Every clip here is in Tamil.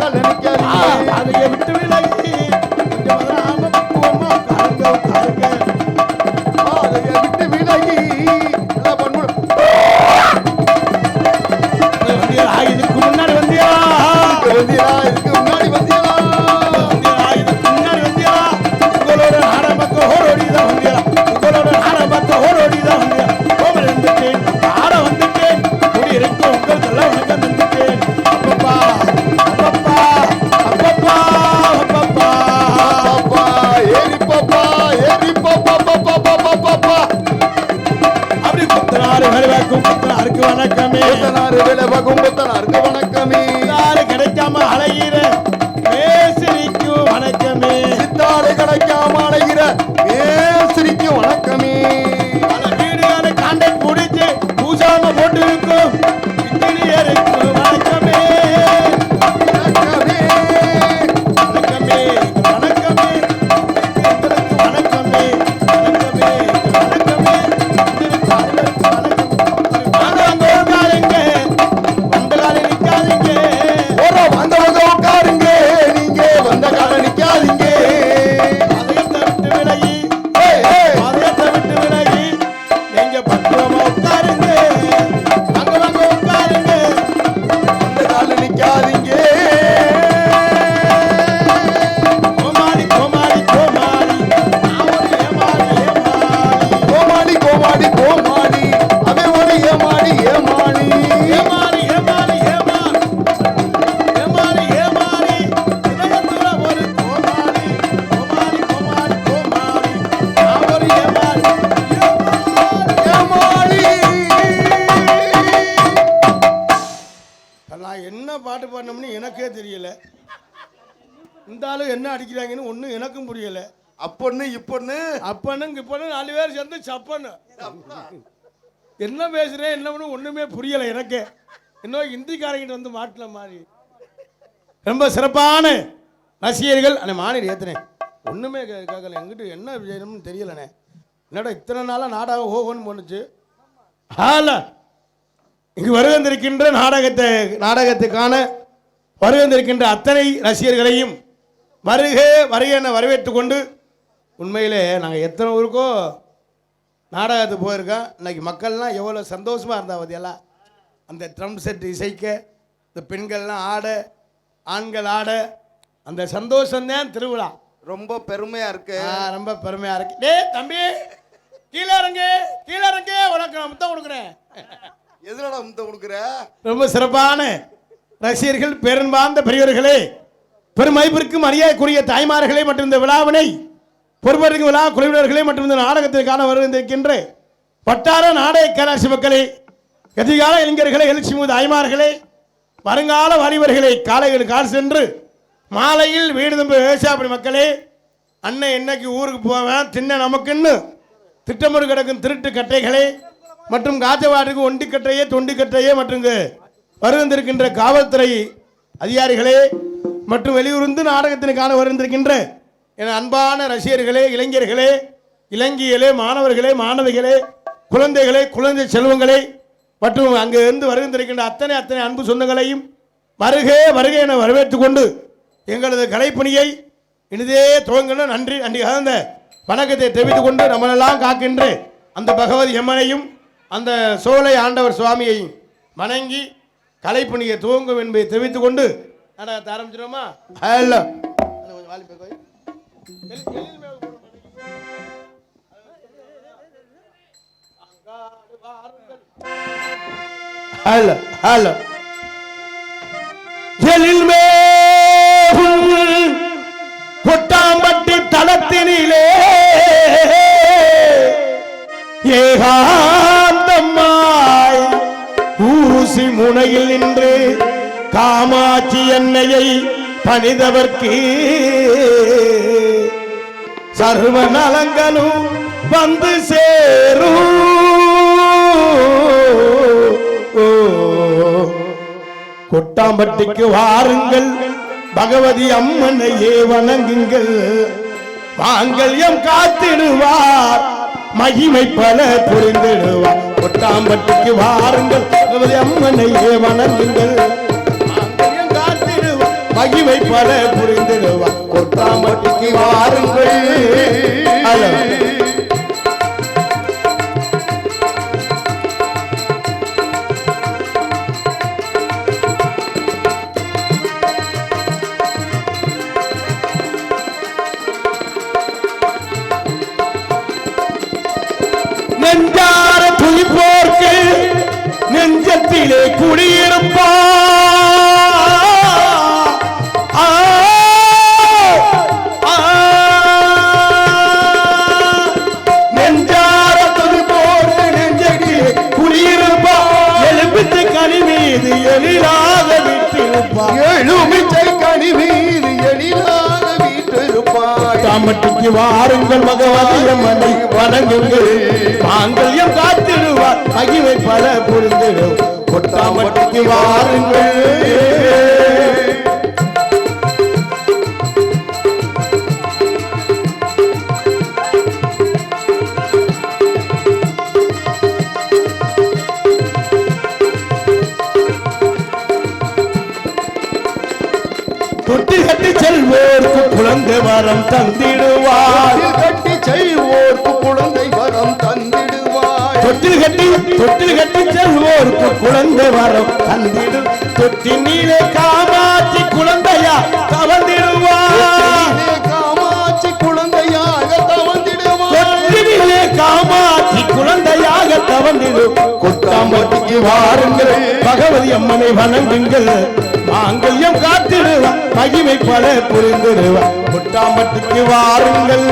அதை விட்டு விலகி கொஞ்சம் உட்காருங்க அதை விட்டு விலகி இதுக்கு முன்னாடி வந்தியா இதுக்கு முன்னாடி வந்தியா இதுக்கு முன்னாடி வந்தியா உங்களோட நாடகம் ஓடோடிதான் வந்தியா உங்களோட நாடகம் ஓடோடிதான் வந்தியா கோமல் வந்துட்டேன் ஆட வந்துட்டேன் குடி இருக்கும் உங்களுக்கெல்லாம் வணக்கம் வந்துட்டேன் அப்பப்பா அப்பப்பா அப்பப்பா அப்பப்பா அப்பப்பா ஏறி பாப்பா அப்படி புத்தனாறு வேலைவாக்கும் புத்தனாருக்கு வணக்கமே புத்தனாறு வேலைவாக்கும் புத்தனாருக்கு வணக்கமே சித்தாறு கிடைக்காம அலைகிற மேசிரிக்கும் வணக்கமே சித்தாறு கிடைக்காம அலைகிற மேசிரிக்கும் வணக்கமே பல வீடுகளை காண்டை பிடிச்சு பூசாம போட்டு இருக்கும் இன்ஜினியருக்கு வணக்கமே வணக்கமே வணக்கமே வணக்கமே எங்களுக்கு வணக்கமே வணக்கமே வணக்கமே பாட்டு பாடணும்னு எனக்கே தெரியல இந்த ஆளு என்ன அடிக்கிறாங்கன்னு ஒன்றும் எனக்கும் புரியல அப்பொண்ணு இப்பொண்ணு அப்பனுங்க இப்பொண்ணு 4 பேர் சேர்ந்து சப்பன்னு என்ன பேசுறேன் என்ன பண்ணு ஒன்றுமே புரியலை எனக்கு இன்னும் ஹிந்திக்காரங்கிட்ட வந்து மாட்டின மாதிரி ரொம்ப சிறப்பான ரசிகர்கள் அந்த மாநில ஏற்றுனேன் ஒன்றுமே கேட்கல எங்கிட்ட என்ன செய்யணும்னு தெரியலண்ணே என்னடா இத்தனை நாளாக நாடகம் ஓகோன்னு போனுச்சு ஆல இங்கு வருகின்றிருக்கின்ற நாடகத்துக்கான வருகின்றிருக்கின்ற அத்தனை ரசிகர்களையும் வருக என வரவேற்று கொண்டு உண்மையிலே நாங்கள் எத்தனை ஊருக்கோ நாடகத்துக்கு போயிருக்கோம். இன்னைக்கு மக்கள்லாம் எவ்வளோ சந்தோஷமாக இருந்தால் பார்த்தியெல்லாம் அந்த ட்ரம் செட் இசைக்க இந்த பெண்கள்லாம் ஆட ஆண்கள் ஆட அந்த சந்தோஷம்தான் திருவிழா. ரொம்ப பெருமையாக இருக்கு ரொம்ப பெருமையாக இருக்கு. டே தம்பி கீழே இறங்க உனக்கு நான் முத்தம் கொடுக்குறேன். எதுலடா முத்தம் கொடுக்குற? ரொம்ப சிறப்பான ரசிகர்கள் பெரும்பார்ந்த பெரியவர்களே பெருமைப்பிற்கும் மரியாதைக்குரிய தாய்மார்களே மற்றும் இந்த விழாவினை பொறுப்பேற்கும் விழா குழுவினர்களே மற்றும் இந்த நாடகத்திற்கான வருகின்ற வட்டார நாடக கலாட்சி மக்களே எதிர்கால இளைஞர்களே எழுச்சி மூது தாய்மார்களே வருங்கால வாலிபர்களே காலைகள் கால் சென்று மாலையில் வீடு தம்பி விவசாயப்படி மக்களே அண்ணன் என்னைக்கு ஊருக்கு போவேன் தின்ன நமக்குன்னு திட்டமிட்டு கிடக்கும் திருட்டு கட்டைகளே மற்றும் காஜவாட்டுக்கு ஒண்டிக்கட்டையே தொண்டிக்கட்டையே மற்றும் வருகின்றிருக்கின்ற காவல்துறை அதிகாரிகளே மற்றும் வெளியூர்ந்து நாடகத்திற்கான வருகின்றிருக்கின்ற என அன்பான ரசிகர்களே இளைஞர்களே இலங்கையிலே மாணவர்களே மாணவிகளே குழந்தைகளே குழந்தை செல்வங்களே மற்றும் அங்கு இருந்து வருகின்றிருக்கின்ற அத்தனை அன்பு சொந்தங்களையும் வருக என வரவேற்றுக் கொண்டு எங்களது கலைப்பணியை இனிதே துவங்கணும். நன்றி கலந்த வணக்கத்தை தெரிவித்துக் கொண்டு நம்மளெல்லாம் காக்கின்ற அந்த பகவதி அம்மனையும் அந்த சோலை ஆண்டவர் சுவாமியையும் வணங்கி கலைப்பணியை துவங்கும் என்பதை தெரிவித்துக் கொண்டு நாடகத்தை ஆரம்பிச்சிடுமா? கொட்டாம்பட்டி தளத்தினிலே ஏகாந்தம்மாய் ஊசி முனையில் நின்று காமாட்சி எண்ணெயை பணிதவர்க்கு சர்வ நலங்களும் வந்து சேரும். கொட்டாம்பட்டிக்கு வாருங்கள் பகவதி அம்மனையே வணங்குங்கள் மாங்கல்யம் காத்திடுவார் மகிமை பல புரிந்திடுவார். கொட்டாம்பட்டிக்கு வாருங்கள் பகவதி அம்மனையே வணங்குங்கள் மாங்கல்யம் காத்திடுவார் மகிமை பல புரிந்திடுவார். கொட்டாம்பட்டிக்கு வாருங்கள். நெஞ்சார துணிப்போர்க்கு நெஞ்சத்திலே குடியிருப்பார். நெஞ்சார துணிப்போர்க்கு நெஞ்சத்திலே குடியிருப்பார். எலுமிச்சை கனி மீது எழிலாக வீட்டிருப்பார். எலுமிச்சை கனி மீது எழிலாக வீட்டிருப்பார். தாமட்டிக்கு வாருங்கள் பகவதி அம்மனை வணங்குங்கள். மாங்கல்யம் காத்திடுவார். மகிமை பல புரிந்திடும். கொட்டாம்பட்டிக்கு வாருங்கள். தொட்டி கட்டி செல்வோர்க்கு குழந்தை வரம் தந்திடுவார். கட்டி செல்வோர்க்கு குழந்தை வரம் தந்திடுவார். தொட்டில் கட்டி செல்வோர்க்கு குழந்தை வரம் தந்திடு. தொட்டி நீலே காமாட்சி குழந்தையா தவந்திடுவார். காமாட்சி குழந்தையாக தவந்திடுவார். தொட்டிலே காமாட்சி குழந்தையாக தவந்திடும். கொட்டாம்பட்டிக்கு வாருங்கள். பகவதி அம்மனை வணங்குங்கள். மாங்கல்யம் காத்திடுவார். மகிமை பல புரிந்திடுவார். கொட்டாம்பட்டிக்கு வாருங்கள்.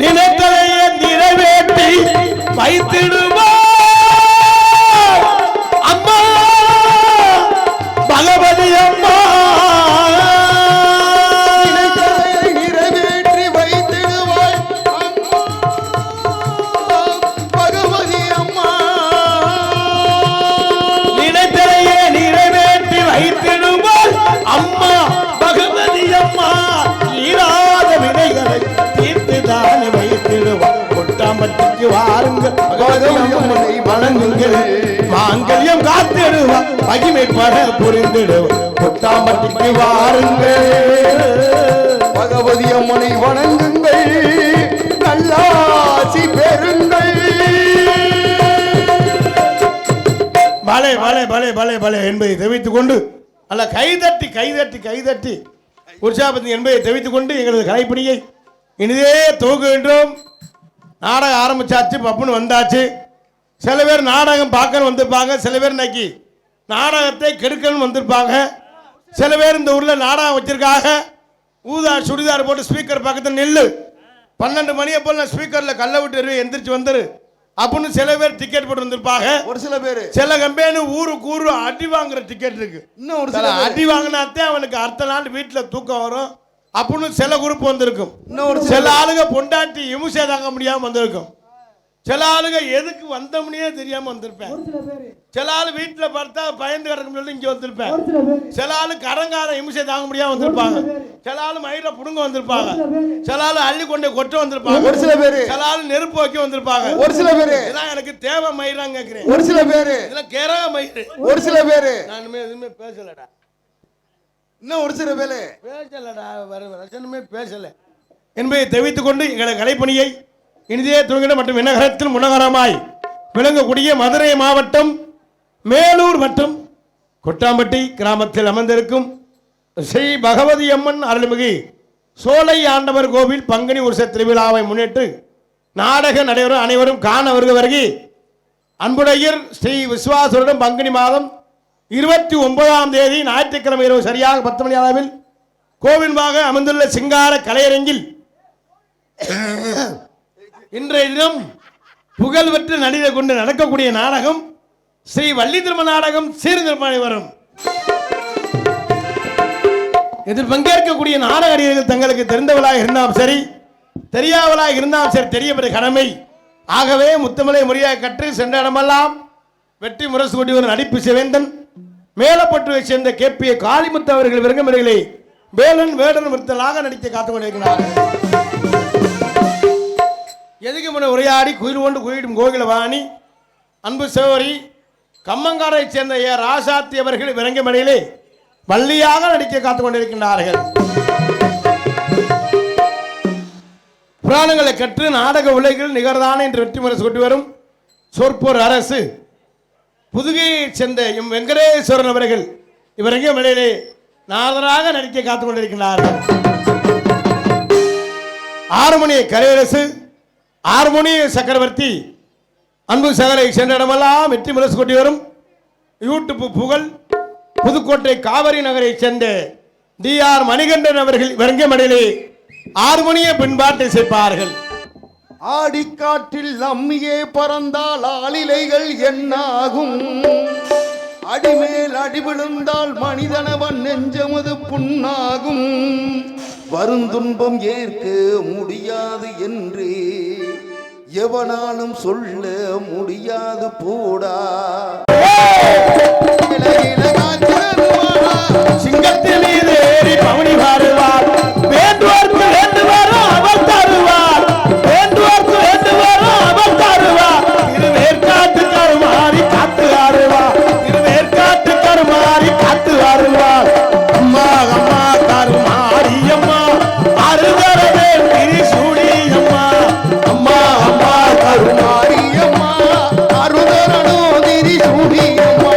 நினைத்தலையே நிறைவேற்றி வைத்திடுவார். அம்மா பகவதி அம்மா நிறைவேற்றி வைத்திடுவார். பகவதி அம்மா நினைத்தலையே நிறைவேற்றி வைத்திடுவார். அம்மா பகவதி அம்மா ஈராத வினைகளை தீர்த்துதானே வைத்திடுவார். கொட்டாம்பட்டிக்கு வாருங்கள். பகவதி அம்மனை வணங்குங்கள். மாங்கல்யம் காத்திடுவார். மகிமை பல புரிந்திடுவார். கொட்டாம்பட்டிக்கு வாருங்கள். பகவதி அம்மனை வணங்குங்கள். நல்லாசி பெறுங்கள். பலே பலே பலே பலே பலே என்பதை தெரிவித்துக் கொண்டு அல்ல கைதட்டி கைதட்டி கைதட்டி உற்சாகத்தின் என்பதை தெரிவித்துக் கொண்டு எங்களது கலைப்பணியை இனிதே துவங்குகின்றோம். நாடகம் ஆரம்பிச்சாச்சு. பப்புன்னு வந்தாச்சு. சில பேர் நாடகம் பார்க்கணும் வந்திருப்பாங்க. சில பேர் இன்னைக்கு நாடகத்தை கெடுக்கணும் வந்திருப்பாங்க. சில பேர் இந்த ஊரில் நாடகம் வச்சிருக்காங்க. ஊதா சுடிதார் போட்டு ஸ்பீக்கர் பக்கத்தில் நில்லு 12 மணியை போல் நான் ஸ்பீக்கரில் கல்லை விட்டு எந்திரிச்சு வந்துரு அப்படின்னு சில பேர் டிக்கெட் போட்டு வந்திருப்பாங்க. ஒரு சில பேர் சில கம்பெனி ஊருக்கு ஊரு அடி வாங்குற டிக்கெட் இருக்கு. இன்னும் ஒரு சில அடி வாங்கினாத்தே அவனுக்கு அடுத்த நாள் வீட்டில் தூக்கம் வரும் அப்படின்னு சில குரூப் வந்திருக்கும். சில ஆளுங்க பொண்டாட்டி இமுசை தாங்க முடியாம வந்திருக்கும். சில ஆளுங்க எதுக்கு வந்தோம்னே தெரியாம வந்திருப்பேன். சில ஆளு வீட்டில் பார்த்தா பயந்து கிடக்கும் சொல்லி இங்க வந்திருப்பேன். சில ஆளு கடங்கார இமுசை தாங்க முடியாம வந்திருப்பாங்க. சில ஆளு மயில புடுங்க வந்திருப்பாங்க. சில ஆளு அள்ளி கொண்டு கொட்ட வந்திருப்பாங்க. ஒரு சில பேர் சில ஆளு நெருப்பு வைக்க வந்திருப்பாங்க. ஒரு சில பேர் இதெல்லாம் எனக்கு தேவை மயிராங்க கேட்கிறேன். ஒரு சில பேர் இதெல்லாம் கேரக மயிறு. ஒரு சில பேர் நான் எதுவுமே பேசலடா. இன்னும் ஒரு சில பேர் பேசலடா. வர ரசனமே பேசல என்பதை தெரிவித்துக் கொண்டு எங்களை கலைப்பணியை இனிதே துவங்கிட மற்றும் விண்ணகரத்தில் முன்னகரமாய் விளங்கக்கூடிய மதுரை மாவட்டம் மேலூர் மற்றும் கொட்டாம்பட்டி கிராமத்தில் அமர்ந்திருக்கும் ஸ்ரீ பகவதி அம்மன் அருள்மிகு சோலை ஆண்டவர் கோவில் பங்குனி உற்சவ திருவிழாவை முன்னிட்டு நாடக நடைபெறும் அனைவரும் காண வருகை. அன்புடையர் ஸ்ரீ விஸ்வாசுடன் பங்குனி மாதம் 29ஆம் தேதி ஞாயிற்றுக்கிழமை இரவு சரியாக 10 மணி அளவில் கோவில்வாக அமைந்துள்ள சிங்கார கலையரங்கில் இன்றைய தினம் புகழ்பெற்ற நடிகை கொண்டு நடக்கக்கூடிய நாடகம் ஸ்ரீ வள்ளி திருமண நாடகம் சீர்திருப்பணி வரும். இதில் பங்கேற்கக்கூடிய நாடக நடிகர்கள் தங்களுக்கு தெரிந்தவளாக இருந்தாலும் சரி தெரியாதவளாக இருந்தாலும் சரி தெரியப்பட்ட கடமை. ஆகவே முத்தமலை முறையாக கற்று சென்ற இடமெல்லாம் வெற்றி முரசு கொடி ஒரு நடிப்பு சிவேந்தன் மேலப்பட்டுவை சேர்ந்த கேபிஏ காளிமுத்து அவர்கள் விருங்கமடையிலே வேலன் வேடன் விருத்தலாக நடிக்க காத்துக் கொண்டிருக்கிறார். எதுக்கு முன்ன உரையாடி குயில் கொண்டு குயிடும் கோகிலவாணி அன்பு சகோதரி கம்மங்காரை சேர்ந்த ஏ ராசாத்தி அவர்கள் விரங்கமடையிலே வள்ளியாக நடிக்க காத்துக் கொண்டிருக்கின்றார்கள். புராணங்களை கற்று நாடக உலகில் நிகர்தான என்று வெற்றி முரசு கொண்டு வரும் சொற்போர் அரசு புதுகையை சேர்ந்த எம் வெங்கடேஸ்வரன் அவர்கள் இவரங்கமடையிலே நாதராக நடிக்க காத்துக் கொண்டிருக்கிறார்கள். ஆறுமணிய கலையரசு ஆறுமணிய சக்கரவர்த்தி அன்பு சகலை சென்ற இடமெல்லாம் வெற்றி முரசு கொண்டு வரும் யூடியூப் புகழ் புதுக்கோட்டை காவிரி நகரை சேர்ந்த DR மணிகண்டன் அவர்கள் விரங்கமடையிலே ஆறுமணிய பின்பாட்டை சேர்ப்பார்கள். ஆடிக்காற்றில் அம்மியே பறந்தால் ஆளிலைகள் என்னாகும், அடிமேல் அடி விழுந்தால் மனிதனவன் நெஞ்சமது புண்ணாகும், வருந்துன்பம் ஏற்க முடியாது என்று எவனாலும் சொல்ல முடியாது போடா. சிங்கத்தில் மீது ஏறி பவனி வாருவார், வேண்டுவோர்க்கு வேண்டுவாரோ அவர் தருவார், வேண்டுவோர்க்கு வேண்டுவாரோ அவர் தருவார், திருவேற்காட்டு கருமாறி காத்து ஆறுவார், திருவேற்காட்டு கருமாறி காத்து ஆறுவார். அம்மா அம்மா கருமாரி அம்மா அருகரவே திரிசூடி அம்மா, அம்மா அம்மா கருமாரி அம்மா அருகரனோ திரிசூடி அம்மா.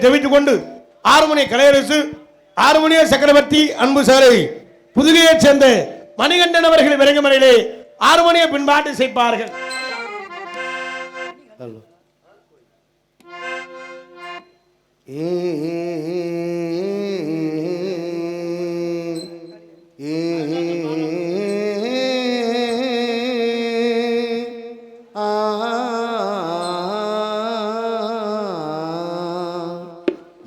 தெரிவித்துக் கொண்டு ஆறுமணிய கலையரசு ஆறுமணிய சக்கரவர்த்தி அன்பு சகலை புதுகையை சேர்ந்த மணிகண்டன் அவர்கள் விரங்கமடையிலே ஆறுமணிய பின்பாட்டை செய்ப்பார்கள்.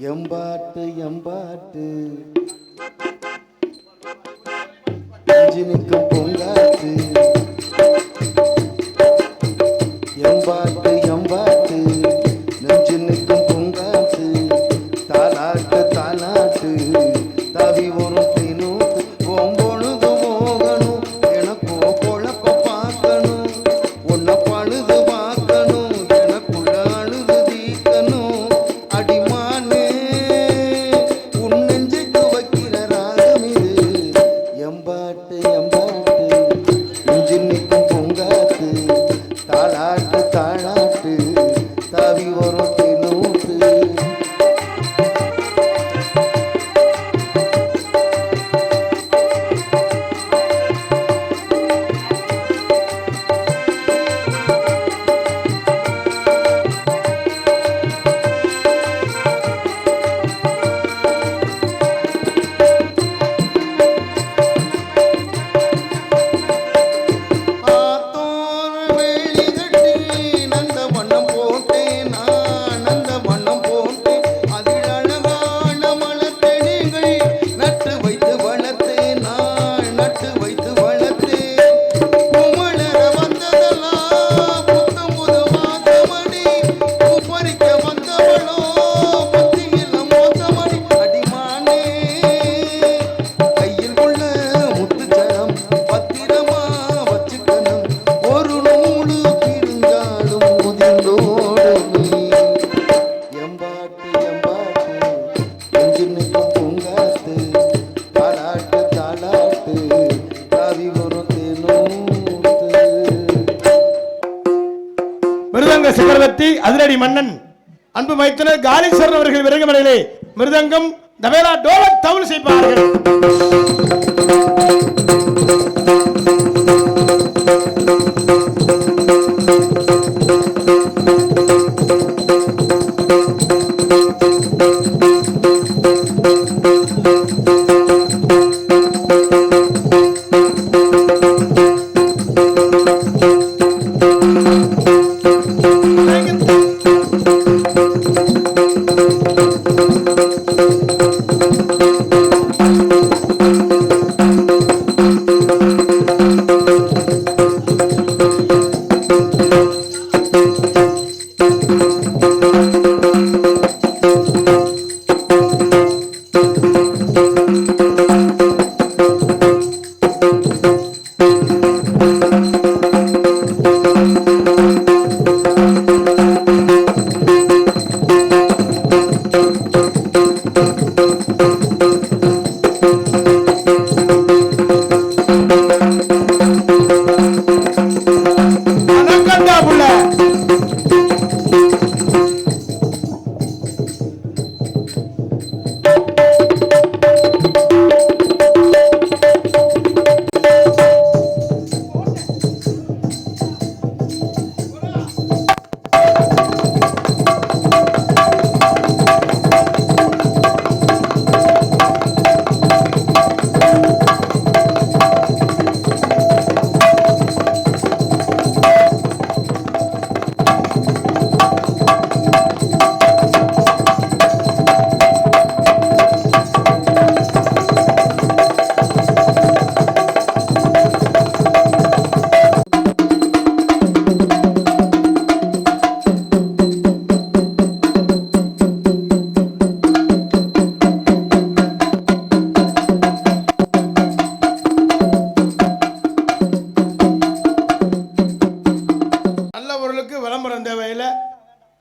எம்பாட்டு எம்பாட்டு அஞ்சினுக்கும் பொங்காட்டு, எம்பாட்டு எம்பாட்டு நெஞ்சினுக்கும் பொங்காட்டு, தாலாட்டு தாலாட்டு தவி வரும் தினூத்து, பொம்பொழுது போகணும் எனக்கோ பொழப்ப பார்க்கணும், உன்னை பழுது பார்க்கணும் எனக்குள்ள அழுது தீக்கணும், அடிமானே உன் நெஞ்சுக்கு வைக்கிற ராகம் இது, எம்பாட்டு எம்பாட்டு சக்கரவர்த்தி அதிரடி மன்னன் அன்பு மைத்தனர் காலீஸ்வரன் அவர்கள் விரங்கமடையிலே மிருதங்கம் தபேலா டோலக் தவுல் செய்வார்கள்.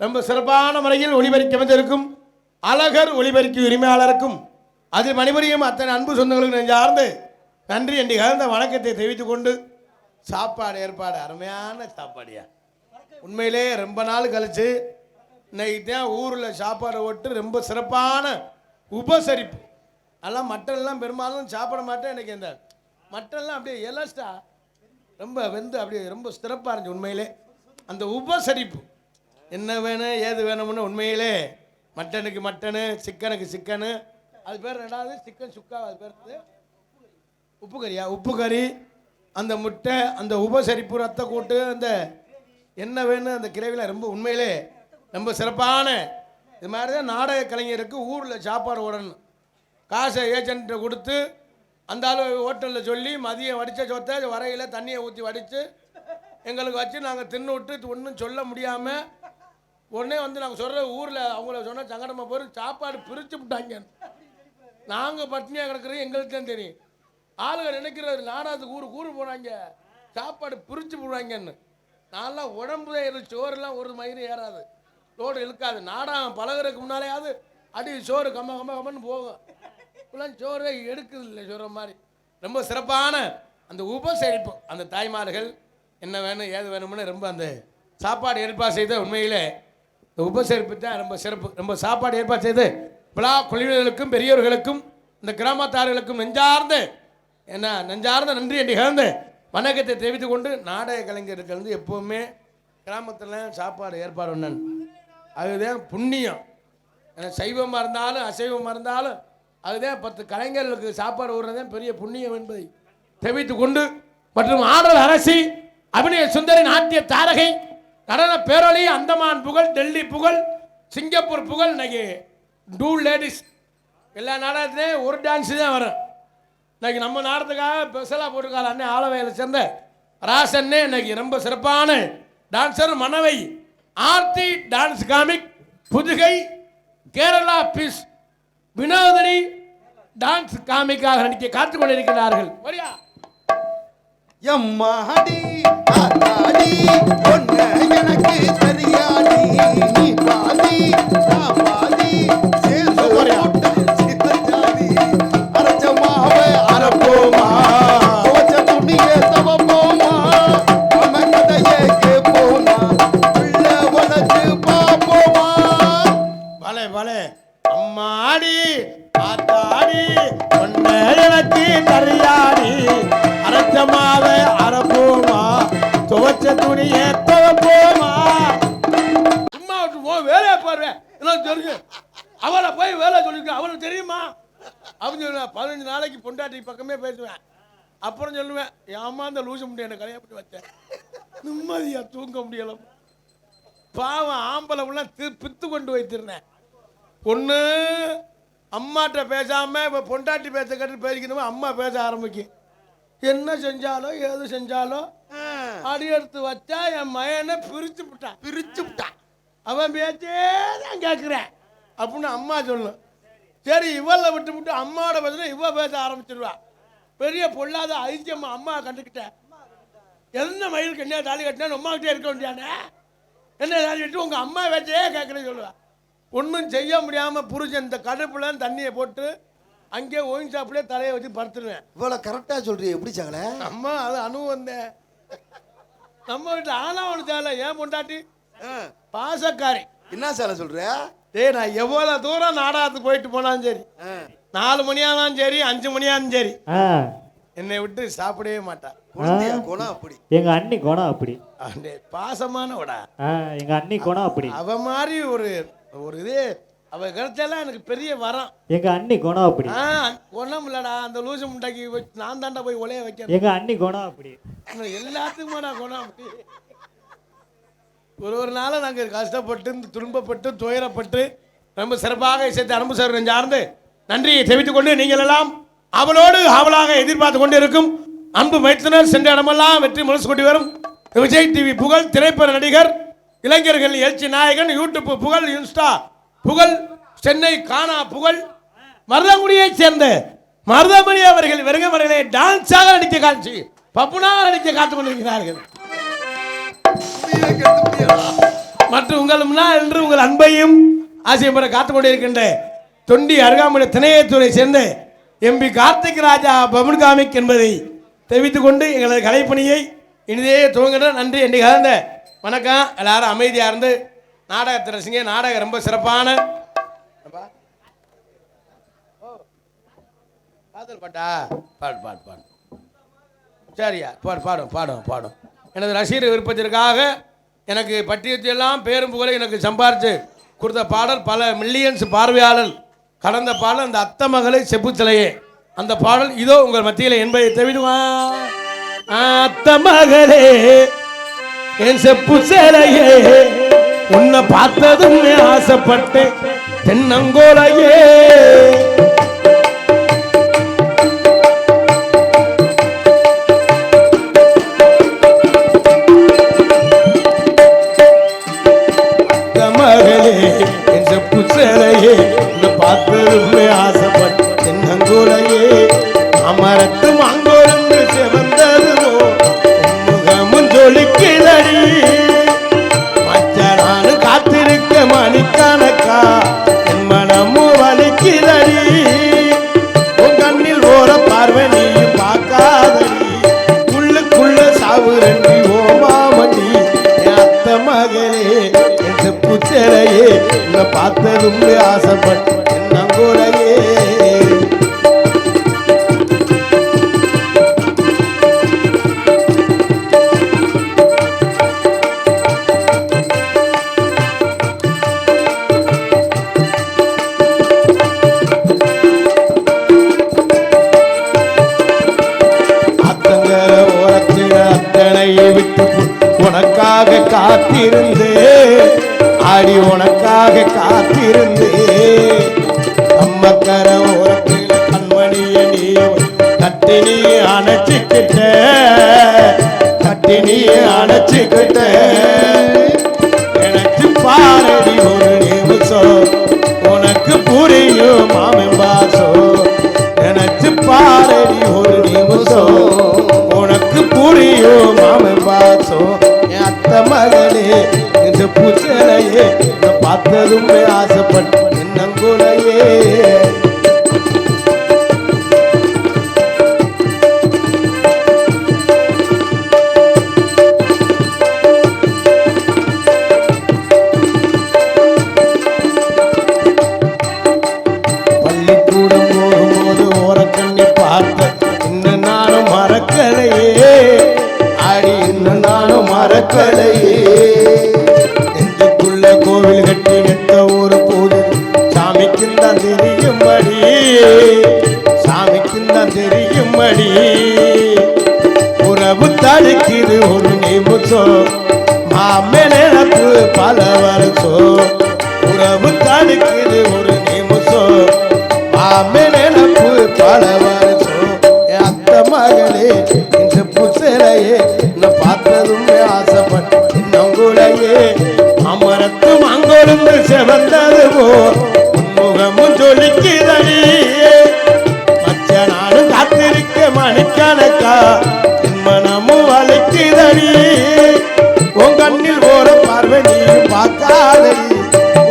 ரொம்ப சிறப்பான முறையில் ஒளிபரிக்க வந்திருக்கும் அழகர் ஒளிபரிக்கு உரிமையாளருக்கும் அதில் பணிபுரியும் அத்தனை அன்பு சொந்தங்களுக்கு நெஞ்சார்ந்து நன்றி என்று கலந்த வணக்கத்தை தெரிவித்துக் கொண்டு சாப்பாடு ஏற்பாடு அருமையான சாப்பாடியா உண்மையிலே ரொம்ப நாள் கழிச்சு இன்னைக்கு தான் ஊரில் சாப்பாடு ஓட்டு ரொம்ப சிறப்பான உபசரிப்பு. அதெல்லாம் மட்டன்லாம் பெரும்பாலும் சாப்பிட மாட்டேன். எனக்கு இந்த மட்டன்லாம் அப்படியே எலஸ்டா ரொம்ப வெந்து அப்படியே ரொம்ப சிறப்பாக இருந்துச்சு. உண்மையிலே அந்த உபசரிப்பு என்ன வேணும் ஏது வேணும்னு உண்மையிலே மட்டனுக்கு மட்டனு சிக்கனுக்கு சிக்கனு அது பேர் ரெண்டாவது சிக்கன் சுக்கா அது பேர் உப்பு கறியா உப்பு கறி அந்த முட்டை அந்த உபசரிப்பு ரத்த கூட்டு அந்த என்ன வேணும் அந்த கிரேவியில் ரொம்ப உண்மையிலே ரொம்ப சிறப்பான இது மாதிரி தான் நாடக கலைஞருக்கு ஊரில் சாப்பாடு ஓடணும். காசை ஏஜென்ட்டை கொடுத்து அந்த ஆள் ஹோட்டலில் சொல்லி மதியம் வடித்த சொத்தை வரையில் தண்ணியை ஊற்றி வடித்து எங்களுக்கு வச்சு நாங்கள் தின்னு விட்டு ஒன்றும் சொல்ல முடியாமல் உடனே வந்து நாங்கள் சொல்கிற ஊரில் அவங்கள சொன்னால் சங்கடமாக போய் சாப்பாடு பிரித்து விட்டாங்க. நாங்கள் பட்னியாக கிடக்கிறது எங்களுக்கு தான் தெரியும். ஆளுங்க நினைக்கிறது நாடாத்துக்கு ஊரு போனாங்க சாப்பாடு பிரித்து போடுவாங்கன்னு. நான்லாம் உடம்புல சோறுலாம் ஒரு மயிறு ஏறாது லோடு இழுக்காது. நாடாக பழகிறதுக்கு முன்னாலேயாவது அடி சோறு கம்மன்னு போகும். இப்பெல்லாம் சோறு எடுக்குது இல்லை சொல்கிற மாதிரி ரொம்ப சிறப்பான அந்த உபசரிப்பு அந்த தாய்மார்கள் என்ன வேணும் ஏது வேணும்னு ரொம்ப அந்த சாப்பாடு ஏற்பாடு செய்த உண்மையிலே இந்த உபசரிப்பு தான் ரொம்ப சிறப்பு. ரொம்ப சாப்பாடு ஏற்பாடு செய்து விழா குழுவினர்களுக்கும் பெரியவர்களுக்கும் இந்த கிராமத்தார்களுக்கும் நெஞ்சார்ந்த நன்றி என்று கலந்து வணக்கத்தை தெரிவித்து கொண்டு நாடக கலைஞர்கள் வந்து எப்போவுமே கிராமத்தில் சாப்பாடு ஏற்பாடு ஒன்று அதுதான் புண்ணியம். சைவமாக இருந்தாலும் அசைவமாக இருந்தாலும் அதுதான் 10 கலைஞர்களுக்கு சாப்பாடு விடுறதான் பெரிய புண்ணியம் என்பதை தெரிவித்து கொண்டு மற்றும் ஆடல் அரசி அபிநய சுந்தரி நாட்டிய தாரகை நடன பேரொழி அந்தமான் புகழ் டெல்லி புகழ் சிங்கப்பூர் புகழ் இன்னைக்கு 2 லேடிஸ் எல்லா நாடகத்துலேயும் ஒரு டான்ஸு தான் வரும். இன்னைக்கு நம்ம நாடகத்துக்காக ஸ்பெஷலாக போட்டிருக்காள் அண்ணே ஆலவையில் சேர்ந்த ராசன்னே இன்னைக்கு ரொம்ப சிறப்பான dancer Manavai Aarthi dance comic Pudugai Kerala பீஸ் வினோதனி டான்ஸ் காமிக்காக நடிக்க காத்துக் கொண்டிருக்கிறார்கள். எம்மாடி ஆத்தாடி ஒன்ன எனக்கு தெரியாடி நீ பாதி நான் பாதி சேர்ந்து சித்தஜாதி அரச்சமாவ அரப்போமா ஓச்ச துணியே தவப்போமா அம கதையே கேப்போனா உள்ள உனக்கு எனக்கு தரியாடி அரைச்சமாவ அரைப்போமா துவச்ச துணிய துவப்போமா சும்மா விட்டு போ வேலையை பாருவேன் எல்லாம் தெரியும் அவளை போய் வேலை சொல்லிருக்கேன் அவளுக்கு தெரியுமா அப்படின்னு சொல்லுவேன் 15 நாளைக்கு பொண்டாட்டி பக்கமே பேசுவேன் அப்புறம் சொல்லுவேன் ஏமா அந்த லூசு முடி என்னை கல்யாணம் பண்ணி வச்சேன் நிம்மதியா தூங்க முடியல பாவம் ஆம்பளை பித்து கொண்டு வைத்திருந்தேன் பொண்ணு அம்மாட்ட பேசாம இப்போ பொண்டாட்டி பேச கட்டு பேசிக்கணுமோ அம்மா பேச ஆரம்பிக்கும் என்ன செஞ்சாலோ ஏது செஞ்சாலோ அடி எடுத்து வச்சா என் மயனை பிரிச்சு விட்டான் அவன் பேச்சே தான் கேட்குறேன் அப்படின்னு அம்மா சொல்லும் சரி இவளை விட்டு அம்மாவோட பேசுனா இவ பேச ஆரம்பிச்சிருவா பெரிய பொல்லாத ஐத்தியம்மா அம்மா கண்டுக்கிட்டேன் என்ன மயிலுக்கு என்ன தாலி கட்டினா அம்மாக்கிட்டே இருக்க வேண்டியானே என்ன தாலி கட்டி உங்கள் அம்மா பேச்சே கேட்குறேன்னு சொல்லுவேன் ஒன்றும் செய்ய முடியாமல் புரிஞ்ச இந்த கடுப்புல தண்ணியை போட்டு அங்கேயே ஒயின் ஷாப்லேயே தலையை வச்சு படுத்துருவேன் இவ்வளோ கரெக்டாக சொல்கிறீ எப்படி சாங்களே அம்மா அது அனுபவம் வந்தேன் நம்ம வீட்டில் ஆனா ஒன்று தேவை ஏன் பொண்டாட்டி பாசக்காரி என்ன சாலை சொல்கிற டேய் நான் எவ்வளோ தூரம் நாடகத்துக்கு போயிட்டு போனாலும் சரி 4 மணியானாலும் சரி 5 மணியானாலும் சரி என்னை விட்டு சாப்பிடவே மாட்டான் குணம் அப்படி எங்க அண்ணி குணம் அப்படி பாசமானவடா எங்க அண்ணி குணம் அப்படி அவ மாதிரி ஒரு இது அவ கிடைச்சாலாம் எனக்கு பெரிய வரம் எங்க அண்ணி குணம் அப்படி குணம் இல்லடா அந்த லூசு முண்டாக்கி நான் தாண்டா போய் ஒலைய வைக்கிறேன் எங்க அண்ணி குணம் அப்படி எல்லாத்துக்குமாடா குணம் அப்படி ஒரு நாளும் நாங்கள் கஷ்டப்பட்டு துன்பப்பட்டு துயரப்பட்டு ரொம்ப சிறப்பாக இசைத்த அன்பு சார் சார்ந்து நன்றியை தெரிவித்துக் கொண்டு நீங்கள் எல்லாம் அவளோடு ஆவலாக எதிர்பார்த்து கொண்டு இருக்கும் அன்பு மைத்தினர் சென்ற இடமெல்லாம் வெற்றி முரசு கொண்டு வரும் விஜய் டிவி புகழ் திரைப்பட நடிகர் இளைஞர்கள் எழுச்சி நாயகன் யூடியூப் புகழ் இன்ஸ்டா புகழ் சென்னை கானா புகழ் மருதங்குடியைச் சேர்ந்த மருதமணி அவர்கள் வெறுங்கவர்களை டான்ஸாக நடிக்க காட்சி பப்புனாக நடிக்க காத்துக் கொண்டிருக்கிறார்கள் மற்றும் உங்கள் முன்னால் என்று உங்கள் அன்பையும் ஆசையும் பெற காத்துக் கொண்டிருக்கின்ற தொண்டி அருகாமலை திணையத்துறை சேர்ந்த எம்பி கார்த்திக் ராஜா பவன் காமிக் என்பதை தெரிவித்துக் கொண்டு எங்களது கலைப்பணியை இனிதே துவங்குகிற நன்றி என்று கலந்த வணக்கம். எல்லாரும் அமைதியாக இருந்து நாடகத்தை ரசிங்க. நாடகம் ரொம்ப சிறப்பான பாட்டா பாடு சரியா பாடும் எனது ரசிகர் விருப்பத்திற்காக எனக்கு பட்டியத்தையெல்லாம் பேரும் புகழை எனக்கு சம்பாரித்து கொடுத்த பாடல் பல மில்லியன்ஸ் பார்வையாளர் கடந்த பாடல் அந்த அத்த மகளை செப்பு சிலையே அந்த பாடல் இதோ உங்கள் மத்தியில் என்பதை தெரிவிடுவான். அத்த மகளே என் செப்பு சிலையே உன்னை பார்த்ததும் ஆசைப்பட்டேன் தென்னங்கோலையே பார்த்ததுமே ஆசைப்பட்டு தென்னங்கூரையே அமரத்து மாங்கோரந்து சிவந்ததுவோ முகமும் ஜொலிக்கிறடி மச்சனானு காத்திருக்க மணிக்கணக்கா என் மனமும் வலிக்கிறடி உன் கண்ணில் ஓர பார்வை நீயும் பார்க்காதடி உள்ளுக்குள்ள சாவு ரெண்டி ஓமாமடி என் அத்த மகளே என் செப்பு சிலையே உன்னை பார்த்ததும் ஆசைப்பட்டு தென்னங்கூரையே அத்தங்கர ஓரத்தில அத்தனையை விட்டு உனக்காக காத்திருந்தே ஆடி உனக்காக காத்திருந்தே அம்மக்கர ஓரத்தில் கண்மணிய நீ கட்டினி அணைச்சிக்கிட்ட எனக்கு பாரடி ஒரு நிமிஷம் உனக்கு புரியும் மாமன் பாசம் எனக்கு பாரடி ஒரு நிமிஷம் உனக்கு புரியும் மாமன் பாசம் என் அத்த மகளே இந்த பூச்சலையே பார்த்ததும் ஆசைப்பட்டு தென்னங்கூரையே பள்ளிக்கூடம் போகும்போது ஓரக்கண்ணி கலையே நெஞ்சுக்குள்ள கோவில் கட்டி நெத்த ஒரு பூஜை சாமிக்கும் தான் தெரியும்படி சாமிக்கும் தான் தெரியும்படி உறவு தடுக்குது ஒரு நிமிஷம் மாமே நினப்பு பல வருஷம் உறவு தடுக்குது ஒரு நிமிஷம் மாமே நினப்பு பல வருஷம் என் அத்தை மகளே இந்த புசலையே நான் பார்த்ததுமே ஆசைப்பட்டு இன்னங்குலையே அமரத்து மங்கொழுந்து செவந்தது போ உன்முகமும் ஜொலிக்குதடி மச்ச நானும் காத்திருக்க மணிக்கணக்கா என் மனமும் வலிக்குதடி உன் கண்ணில் ஓர பார்வை நீ பார்க்காதடி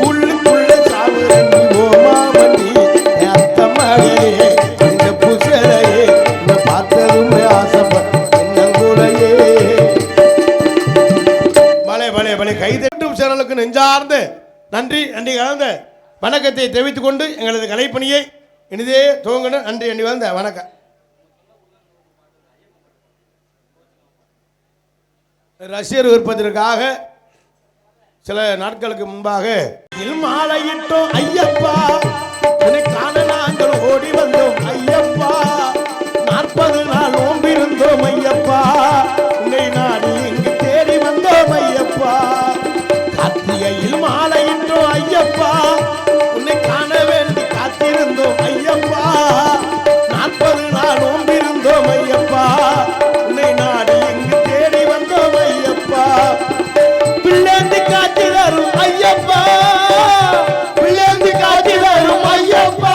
உள்ளுக்குள்ள சாவுற நீ ஓமாமண்டி என் அத்தை மகளே இந்த புசலையே நான் பார்த்ததுமே ஆசைப்பட்டு இன்னங்குலையே பலே பலே பலே கைதட்டும் சேனலுக்கு நெஞ்சார்ந்த நன்றி நன்றி கலந்த வணக்கத்தை தெரிவித்துக் கொண்டு எங்களது கலைப்பணியை இனிதே துவங்கணும். நன்றி நன்றி வந்த வணக்கம். ரசிகர் விருப்பத்திற்காக சில நாட்களுக்கு முன்பாக மாலையிட்டோம் ஐயப்பா உன்னை காண நாங்கள் ஓடி வந்தோம் ஐயப்பா 40 நாள் நோம்பிருந்தோம் ஐயப்பா உன்னை நாடி இங்கு தேடி வந்தோம் ஐயப்பா கார்த்திகையில் மாலையிட்டோம் ஐயப்பா உன்னை காண வேண்டி காத்திருந்தோம் ஐயப்பா 40 நாள் நோம்பிருந்தோம் ஐயப்பா உன்னை நாடி இங்கு தேடி வந்தோம் ஐயப்பா பிள்ளைந்து காட்சி தரும் ஐயப்பா பிள்ளைந்து காட்சி தரும் ஐயப்பா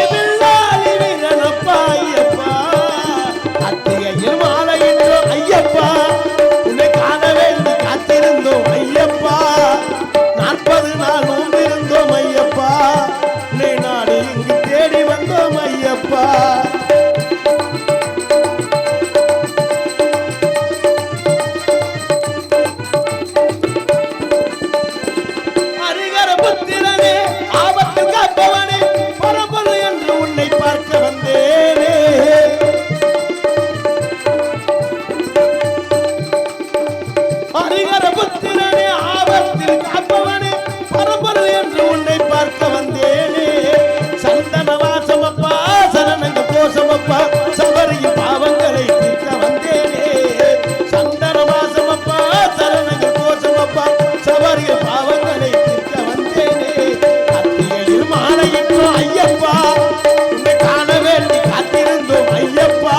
பிள்ளாளி வீரனப்பா ஐயப்பா கார்த்திகையில் மாலையிட்டோம் ஐயப்பா உன்னை காண வேண்டி காத்திருந்தோம் ஐயப்பா 40 நாள் நோம்பிருந்தோம் ஐயப்பா உன்னை நாடி இங்கு தேடி வந்தோம் ஐயப்பா ஹரிகர புத்திரனே ஆபத்து காப்பவனே பரம்பொரு என்று உன்னை பார்க்க வந்தேனே ஹரிகர புத்திரனே ஆபத்தில் காப்பவனே பரம்பொரு என்று உன்னை பார்க்க வந்தேனே சந்தன வாசமப்பா சரணங்க கோசமப்பா சபரியின் பாவங்களை தீர்க்க வந்தேனே சந்தன வாசமப்பா சரணங்க கோசமப்பா சபரியின் பாவங்களை தீர்க்க வந்தேனே கார்த்திகையில் மாலையிட்டோம் ஐயப்பா உன்னை காண வேண்டி காத்திருந்தோம் ஐயப்பா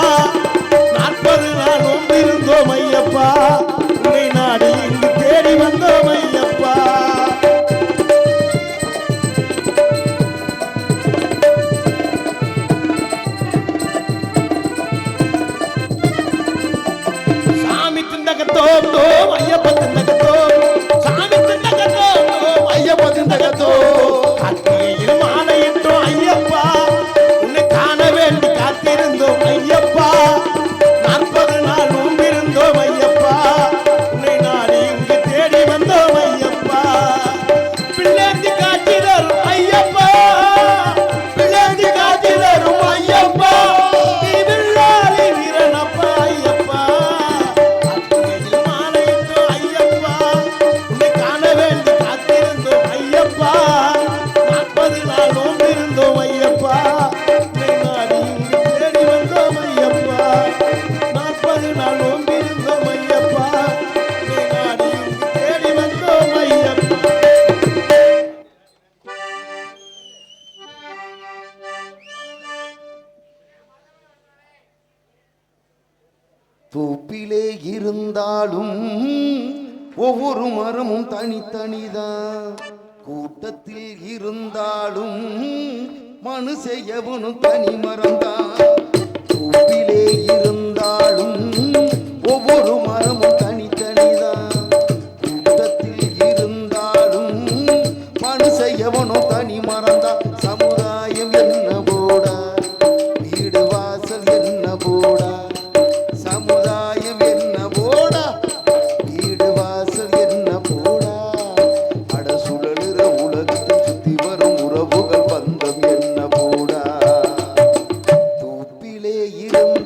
40 நாள் நோம்பிருந்தோம் ஐயப்பா உன்னை நாடி இங்கு தேடி வந்தோம் ஐயப்பா சாமி திண்டகத்தோம் தோம் ஐயப்ப திண்டகத்தோம் சாமி திண்டகத்தோம் தோம் ஐயப்ப திண்டகத்தோம் கார்த்திகையில் மாலையிட்டோம் ஐயப்பா உன்னை காண வேண்டி காத்திருந்தோம் ஐயப்பா 40 நாள் நோம்பிருந்தோம் ஐயப்பா உன்னை நாடி இங்கு தேடி வந்தோம் ஐயப்பா பிள்ளைந்து காட்சி தரும் ஐயப்பா பிள்ளைந்து காட்சி தரும் ஐயப்பா நீ பிள்ளாளி வீரனப்பா ஐயப்பா கார்த்திகையில் மாலையிட்டோம் ஐயப்பா உன்னை காண வேண்டி காத்திருந்தோம் ஐயப்பா 40 நாள் நோம்பிருந்தோம் ஐயப்பா உன்னை நாடி இங்கு தேடி வந்தோம் ஐயப்பா 40 நாள் நோம்பிருந்தோம் ஐயப்பா உன்னை நாடி இங்கு தேடி வந்தோம் ஐயப்பா தூப்பிலே இருந்தாலும் ஒவ்வொரு மரமும் தனித்தனிதான் கூட்டத்தில் இருந்தாலும் மனுஷெவனும் தனி மரம்தான் தூப்பிலே இருந்தாலும் ஒவ்வொரு மரமும் தனித்தனிதான் கூட்டத்தில் இருந்தாலும் மனுஷெவனும் தனி மரம்தான் சமுதாயம் என்ன போடா வீடு வாசல் என்ன போடா சமுதாயம் என்ன போடா வீடு வாசல் என்ன போடா அட சுழலுற உலகத்தை சுத்தி வரும் உறவுகள் பந்தம் என்ன போடா தூப்பிலே இருந்து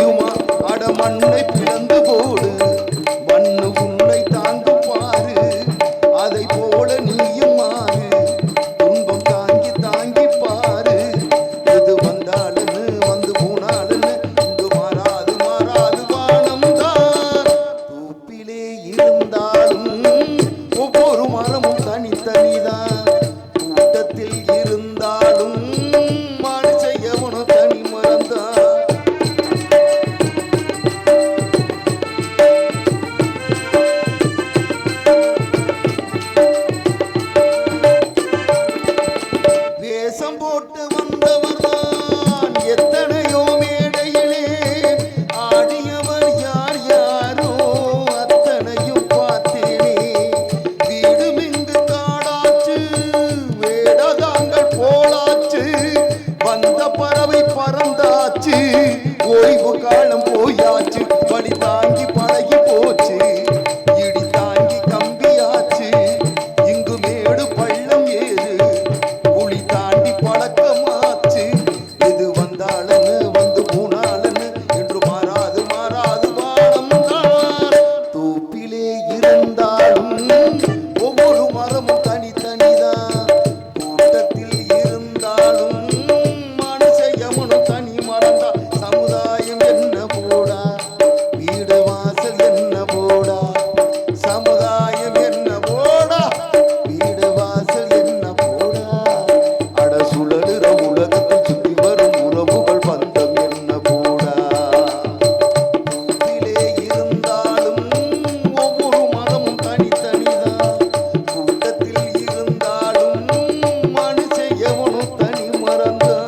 முடியுமா அட மண்ணை பிளந்து போடு மண்ணு உன்னை தாங்கும் பாரு அதை போல நீயும் மாறு துன்பம் தாங்கி தாங்கி பாரு எது வந்தாலுன்னு வந்து போனாலுன்னு இங்கு மாறாது மாறாது வானம் தான் தூப்பிலே இருந்தாலும் ஒவ்வொரு மரமும் தனித்தனிதான் கூட்டத்தில் இருந்தாலும் மனுஷன் எவனோ தனி மரம்தான் வேஷம் போட்டு வந்தவர்தான் எத்தனையோ மேடையிலே ஆடியவர் யார் யாரோ அத்தனையும் பார்த்தேனே வீடு மிங்கு காடாச்சு வேடதாங்கள் போலாச்சு வந்த பறவை பறந்தாச்சு ஓய்வு காலம் போயாச்சு படி தாங்கி பழகி போச்சு இடி தாங்கி கம்பியாச்சு இங்கு மேடு பள்ளம் ஏது குழி தாண்டி பழக்கமாச்சு எது வந்தாளன்னு வந்து போனாலன்னு என்று மாறாது மாறாது வானம் தான் தூப்பிலே இருந்தாலும் ஒவ்வொரு மரமும் தனித்தனிதான் கூட்டத்தில் இருந்தாலும் மனுஷன் எவனும் தனி மரம்தான் சமுதாயம் என்ன போடா வீடு வாசல் என்ன போடா சமுதாயம் என்ன போடா வீடு வாசல் என்ன போடா அட சுழலுற உலகத்தில் சுற்றி வரும் உறவுகள் பந்தம் என்ன போடா தூப்பிலே இருந்தாலும் ஒவ்வொரு மரமும் தனித்தனிதான் கூட்டத்தில் இருந்தாலும் மனுஷன் எவனும் தனி மரம்தான்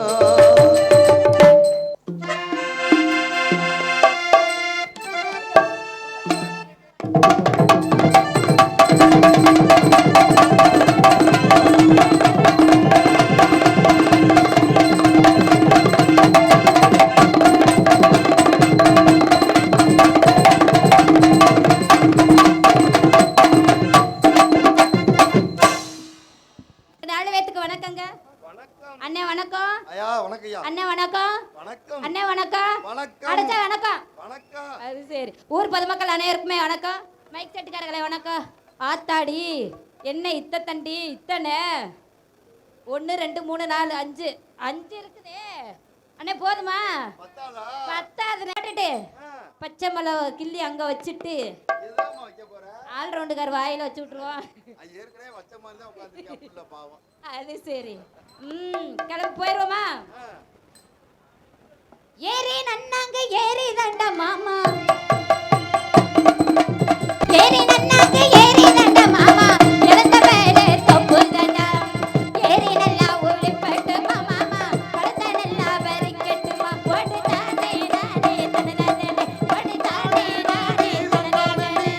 நாலு பேத்துக்கு வணக்கங்க. அண்ணே வணக்கம். ஐயா வணக்கம்யா அண்ணே வணக்கம். வணக்கம் அண்ணே வணக்கம். வணக்கம் அடைச்சா வணக்கம். வணக்கம் அது சரி. ஊர் பொதுமக்கள் அனைவருக்குமே வணக்கம். மைக் செட்டுக்காரர்களே வணக்கம். ஆத்தாடி என்ன இத்த தண்டி இத்தனை 1 2 3 4 5 5 இருக்குதே அண்ணே போதுமா? பத்தாளா பத்தாவது நேட்டுட்டு பச்சை மிளகா கிள்ளி அங்க வச்சுட்டு இதுதாம்மா வைக்க போற ஆல் ரவுண்டுக்கார் வாயில வச்சு விட்டுருவோம். ஏற்கனவே வச்ச மாதிரி தான் உட்காந்துருக்கா புள்ள பாவம் அது சரி. கிளம்பி போயிருவோமா? ஏறி நன்னாங்க ஏறி தண்ட மாமா ஏறி நன்னாங்க ஏறி தண்ட மாமா இழந்த மேலே தொப்பு தண்டா ஏறி நல்லா உளிப்பட்டு மாமா பழத்த நல்லா பறிக்கட்டுமா போட்டு தானே நானே தனநானே போட்டு தானே நானே தனநானே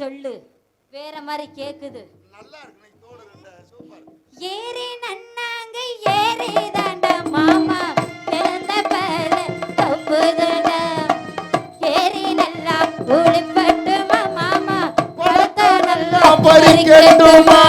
சொல்லு, வேற மாதிரி கேக்குது. நல்லா இருக்கு நீ தோடு ரெண்டு சூப்பர். ஏறி நன்னாங்க ஏறி தாண்ட மாமா இழந்த பேர தப்புதட. ஏறி நல்லா உளிப்பட்டு மாமா பழத்த நல்லா பறிக்கட்டுமா.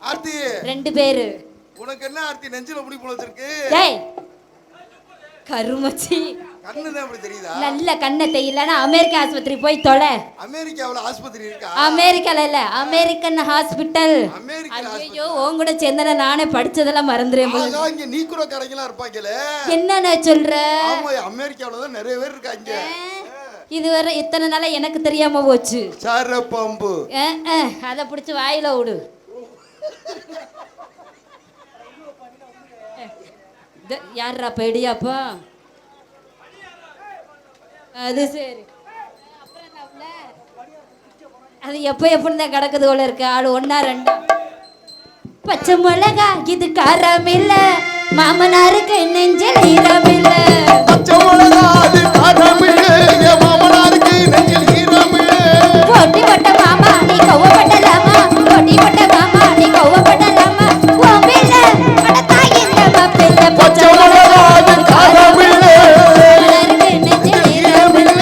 ஆர்த்தி ரெண்டு பேரு. உனக்கு என்ன ஆர்த்தி நெஞ்சில முடி போலச்சிருக்கு? ஏய் கருமச்சி, கண்ணுதான் அப்படி தெரியுதா? நல்ல கண்ணை தெரியலன்னா அமெரிக்க ஆஸ்பத்திரி போய் தொலை. அமெரிக்காவுல ஆஸ்பத்திரி இருக்கா? அமெரிக்கால இல்ல, அமெரிக்கன் ஹாஸ்பிட்டல். அமெரிக்கன் ஐயோ, உன் கூட சேர்ந்தன நானே படிச்சதெல்லாம் மறந்துறேன். இங்க நீக்குற கடைங்களா இருப்பாங்கல. என்னன்னு சொல்ற? ஆமா, அமெரிக்காவுல தான் நிறைய பேர் இருக்காங்க. இதுவரை இத்தனை நாளா எனக்கு தெரியாம போச்சு. சார பாம்பு அத பிடிச்சு வாயில விடு. யாரா பெடியாப்பா? அது சரி. அது எப்ப எப்படிதான் கிடக்குது போல இருக்கு. ஆளு ஒன்னா ரெண்டா. பச்சை மிளகா இது காரம் இல்ல, மாமனாருக்கு நெஞ்சில் ஈரம் இல்ல. பச்சை மிளகா அது காரம் இல்ல, மாமனாருக்கு நெஞ்சில் ஈரம் இல்ல. பொட்டி பட்ட மாமா நீ கவப்படலாமா, பொட்டி பட்ட மாமா நீ கவப்படலாமா. கோவில அட தாயிந்த மாப்பிள்ள. பச்சை மிளகா அது காரம் இல்ல, மாமனாருக்கு நெஞ்சில் ஈரம் இல்ல.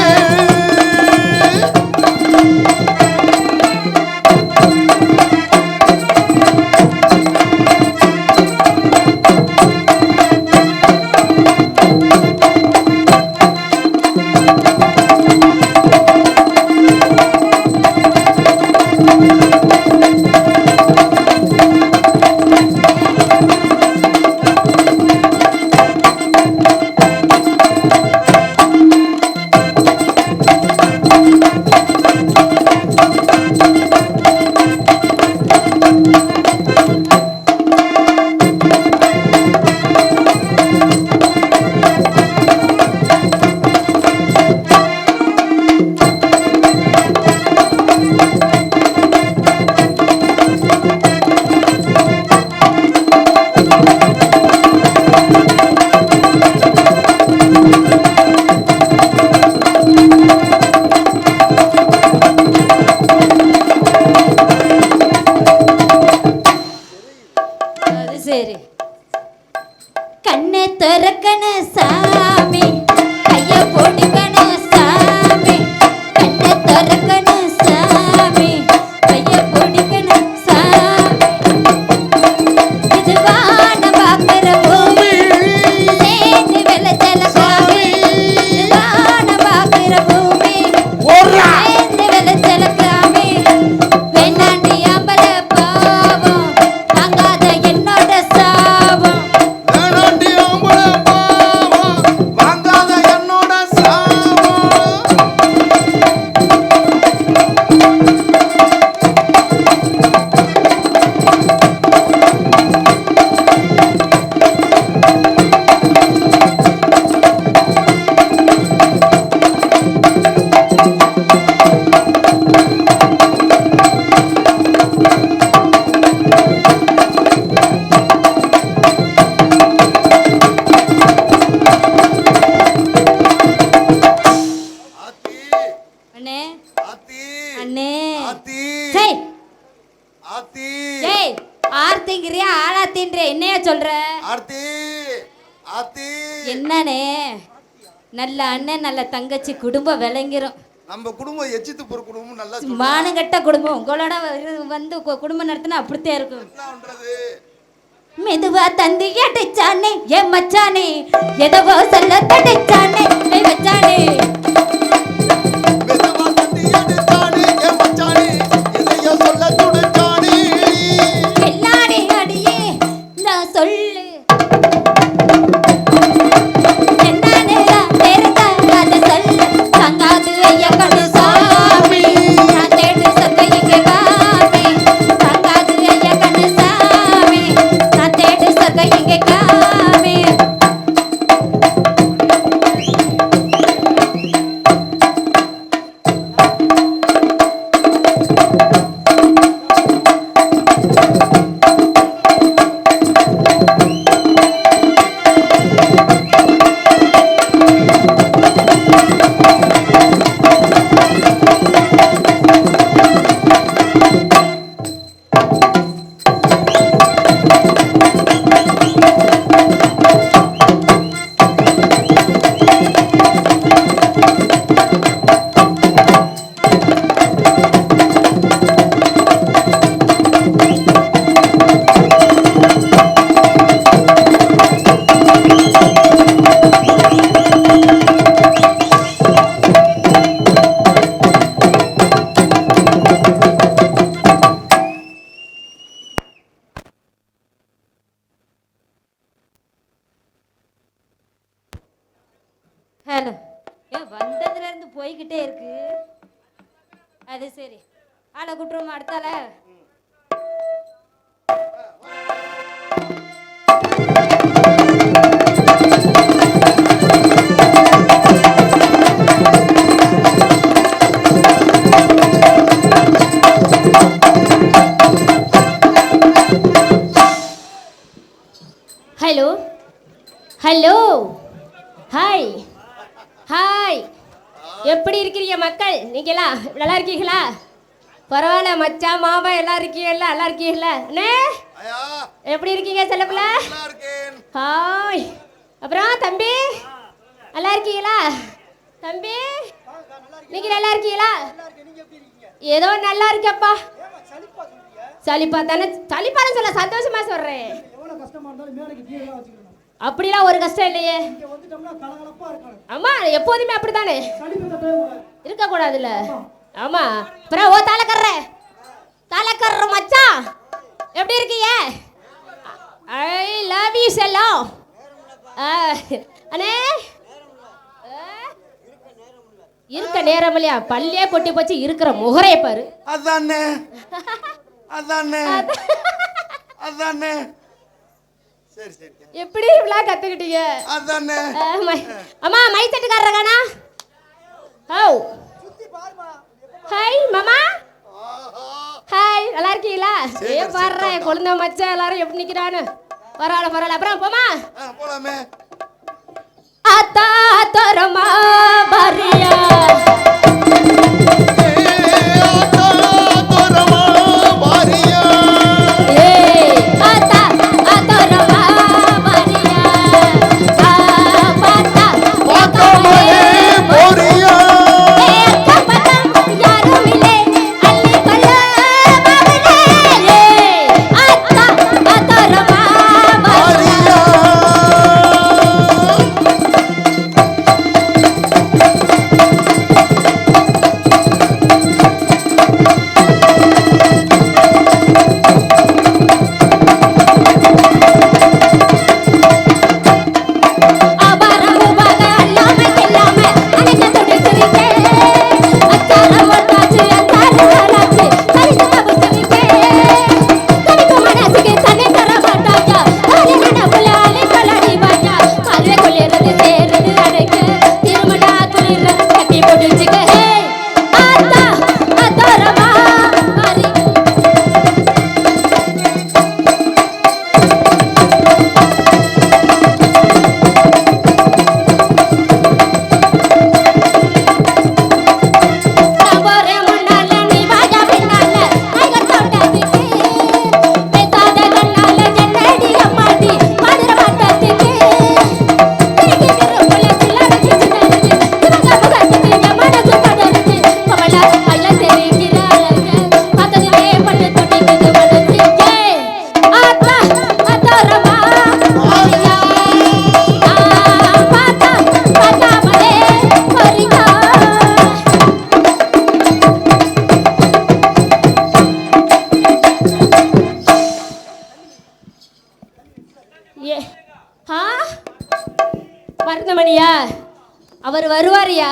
சரி, கண்ணை திறக்கணும் சாமி, கைய போட்டுக்கணும் சாமி. கண்ணை திறக்கணும் சாமி, கைய போட்டுக்கணும் சாமி. இது வான பாக்குற பூமி, சேர்ந்து விளைச்சல சாமி. இது வான பாக்குற பூமி, சேர்ந்து விளைச்சல சாமி. வேண்டாண்டி அம்பல பாவம், தாங்காத என்னோட சாபம். வேணாண்டி ஆம்பள பாவம், வாங்காத என்னோட சாபம். ஆத்தி அண்ணே ஆத்தி அண்ணே. ஆத்தி சரி, ஆத்தி ஏய் ஆர்த்திங்கிறியா ஆளாத்தின்றியா, என்னையா சொல்ற? ஆர்த்தி ஆத்தி. என்னண்ணே, நல்ல அண்ணன் நல்ல தங்கச்சி குடும்பம் விளங்கிரும். நம்ம குடும்பம் எச்சித்து போற குடும்பம் நல்லா மானங்கட்ட குடும்பம். உங்களோட வந்து குடும்பம் நடத்தினா அப்படித்தான் இருக்கும். என்ன பண்றது? மெதுவா தந்தி அடிச்சானே என் மச்சானே, எதவோ சொல்ல தடிச்சானே வச்சானே. மெதுவா வந்ததுல இருந்து போய்கிட்டே இருக்கு. அது சரி, ஆளை கூட்டுருமா அடுத்தால. ஹலோ ஹலோ, ஹாய் ஹாய், எப்படி இருக்கிறீங்க மக்கள்? நீங்களா நல்லா இருக்கீங்களா? பரவாயில்ல மச்சான் மாமா எல்லாம் இருக்கீங்களா? நல்லா இருக்கீங்களா? அண்ணே எப்படி இருக்கீங்க செல்லப்பிள்ள? ஹாய். அப்புறம் தம்பி நல்லா இருக்கீங்களா? தம்பி நீங்க நல்லா இருக்கீங்களா? ஏதோ நல்லா இருக்கப்பா. சளிப்பா தானே? சளிப்பான்னு சொல்ல சந்தோஷமா சொல்றேன். அப்படிலாம் ஒரு கஷ்டம் இல்லையே. ஆமா எப்போதுமே அப்படித்தானே இருக்க கூடாதுல்ல. ஆமா. அப்புறம் ஓ தலைக்கர்ற மச்சான் எப்படி இருக்கீங்க? ஐ லவ் யூ செல்லம். அண்ணே இருக்க நேரம் இல்லையா? பல்லே பொட்டி போச்சு, இருக்கிற முகரைய பாரு. அதானே அதானே அதானே. சரி சரி. எப்படி இவ்வளவு கத்துக்கிட்டீங்க? அதானே. அம்மா மை செட்டுக்காரரானா? ஹோ ஹாய் மாமா. ஹாய் நல்லா இருக்கீங்களா? ஏ பாருடா என் குழந்தை மச்சான் எல்லாரும் எப்படி நிக்கிறானு. பரவாயில்ல பரவாயில்ல. அப்புறம் போமா போலாமே. ஆத்தா தரமா பாரியா வருத்தமணியா அவர் வருவாரியா?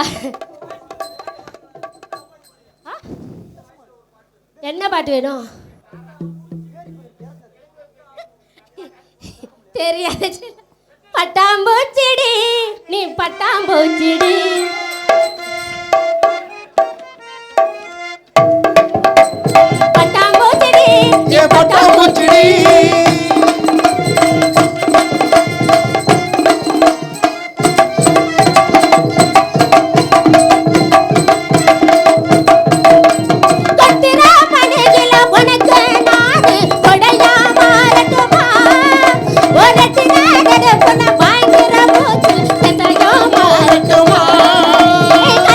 என்ன பாட்டு வேணும்? தெரியாது. பட்டாம்பூச்சிடி நீ பட்டாம்பூச்சிடி பட்டாம்பூச்சிடி ஏ பட்டாம்பூச்சிடி Hey,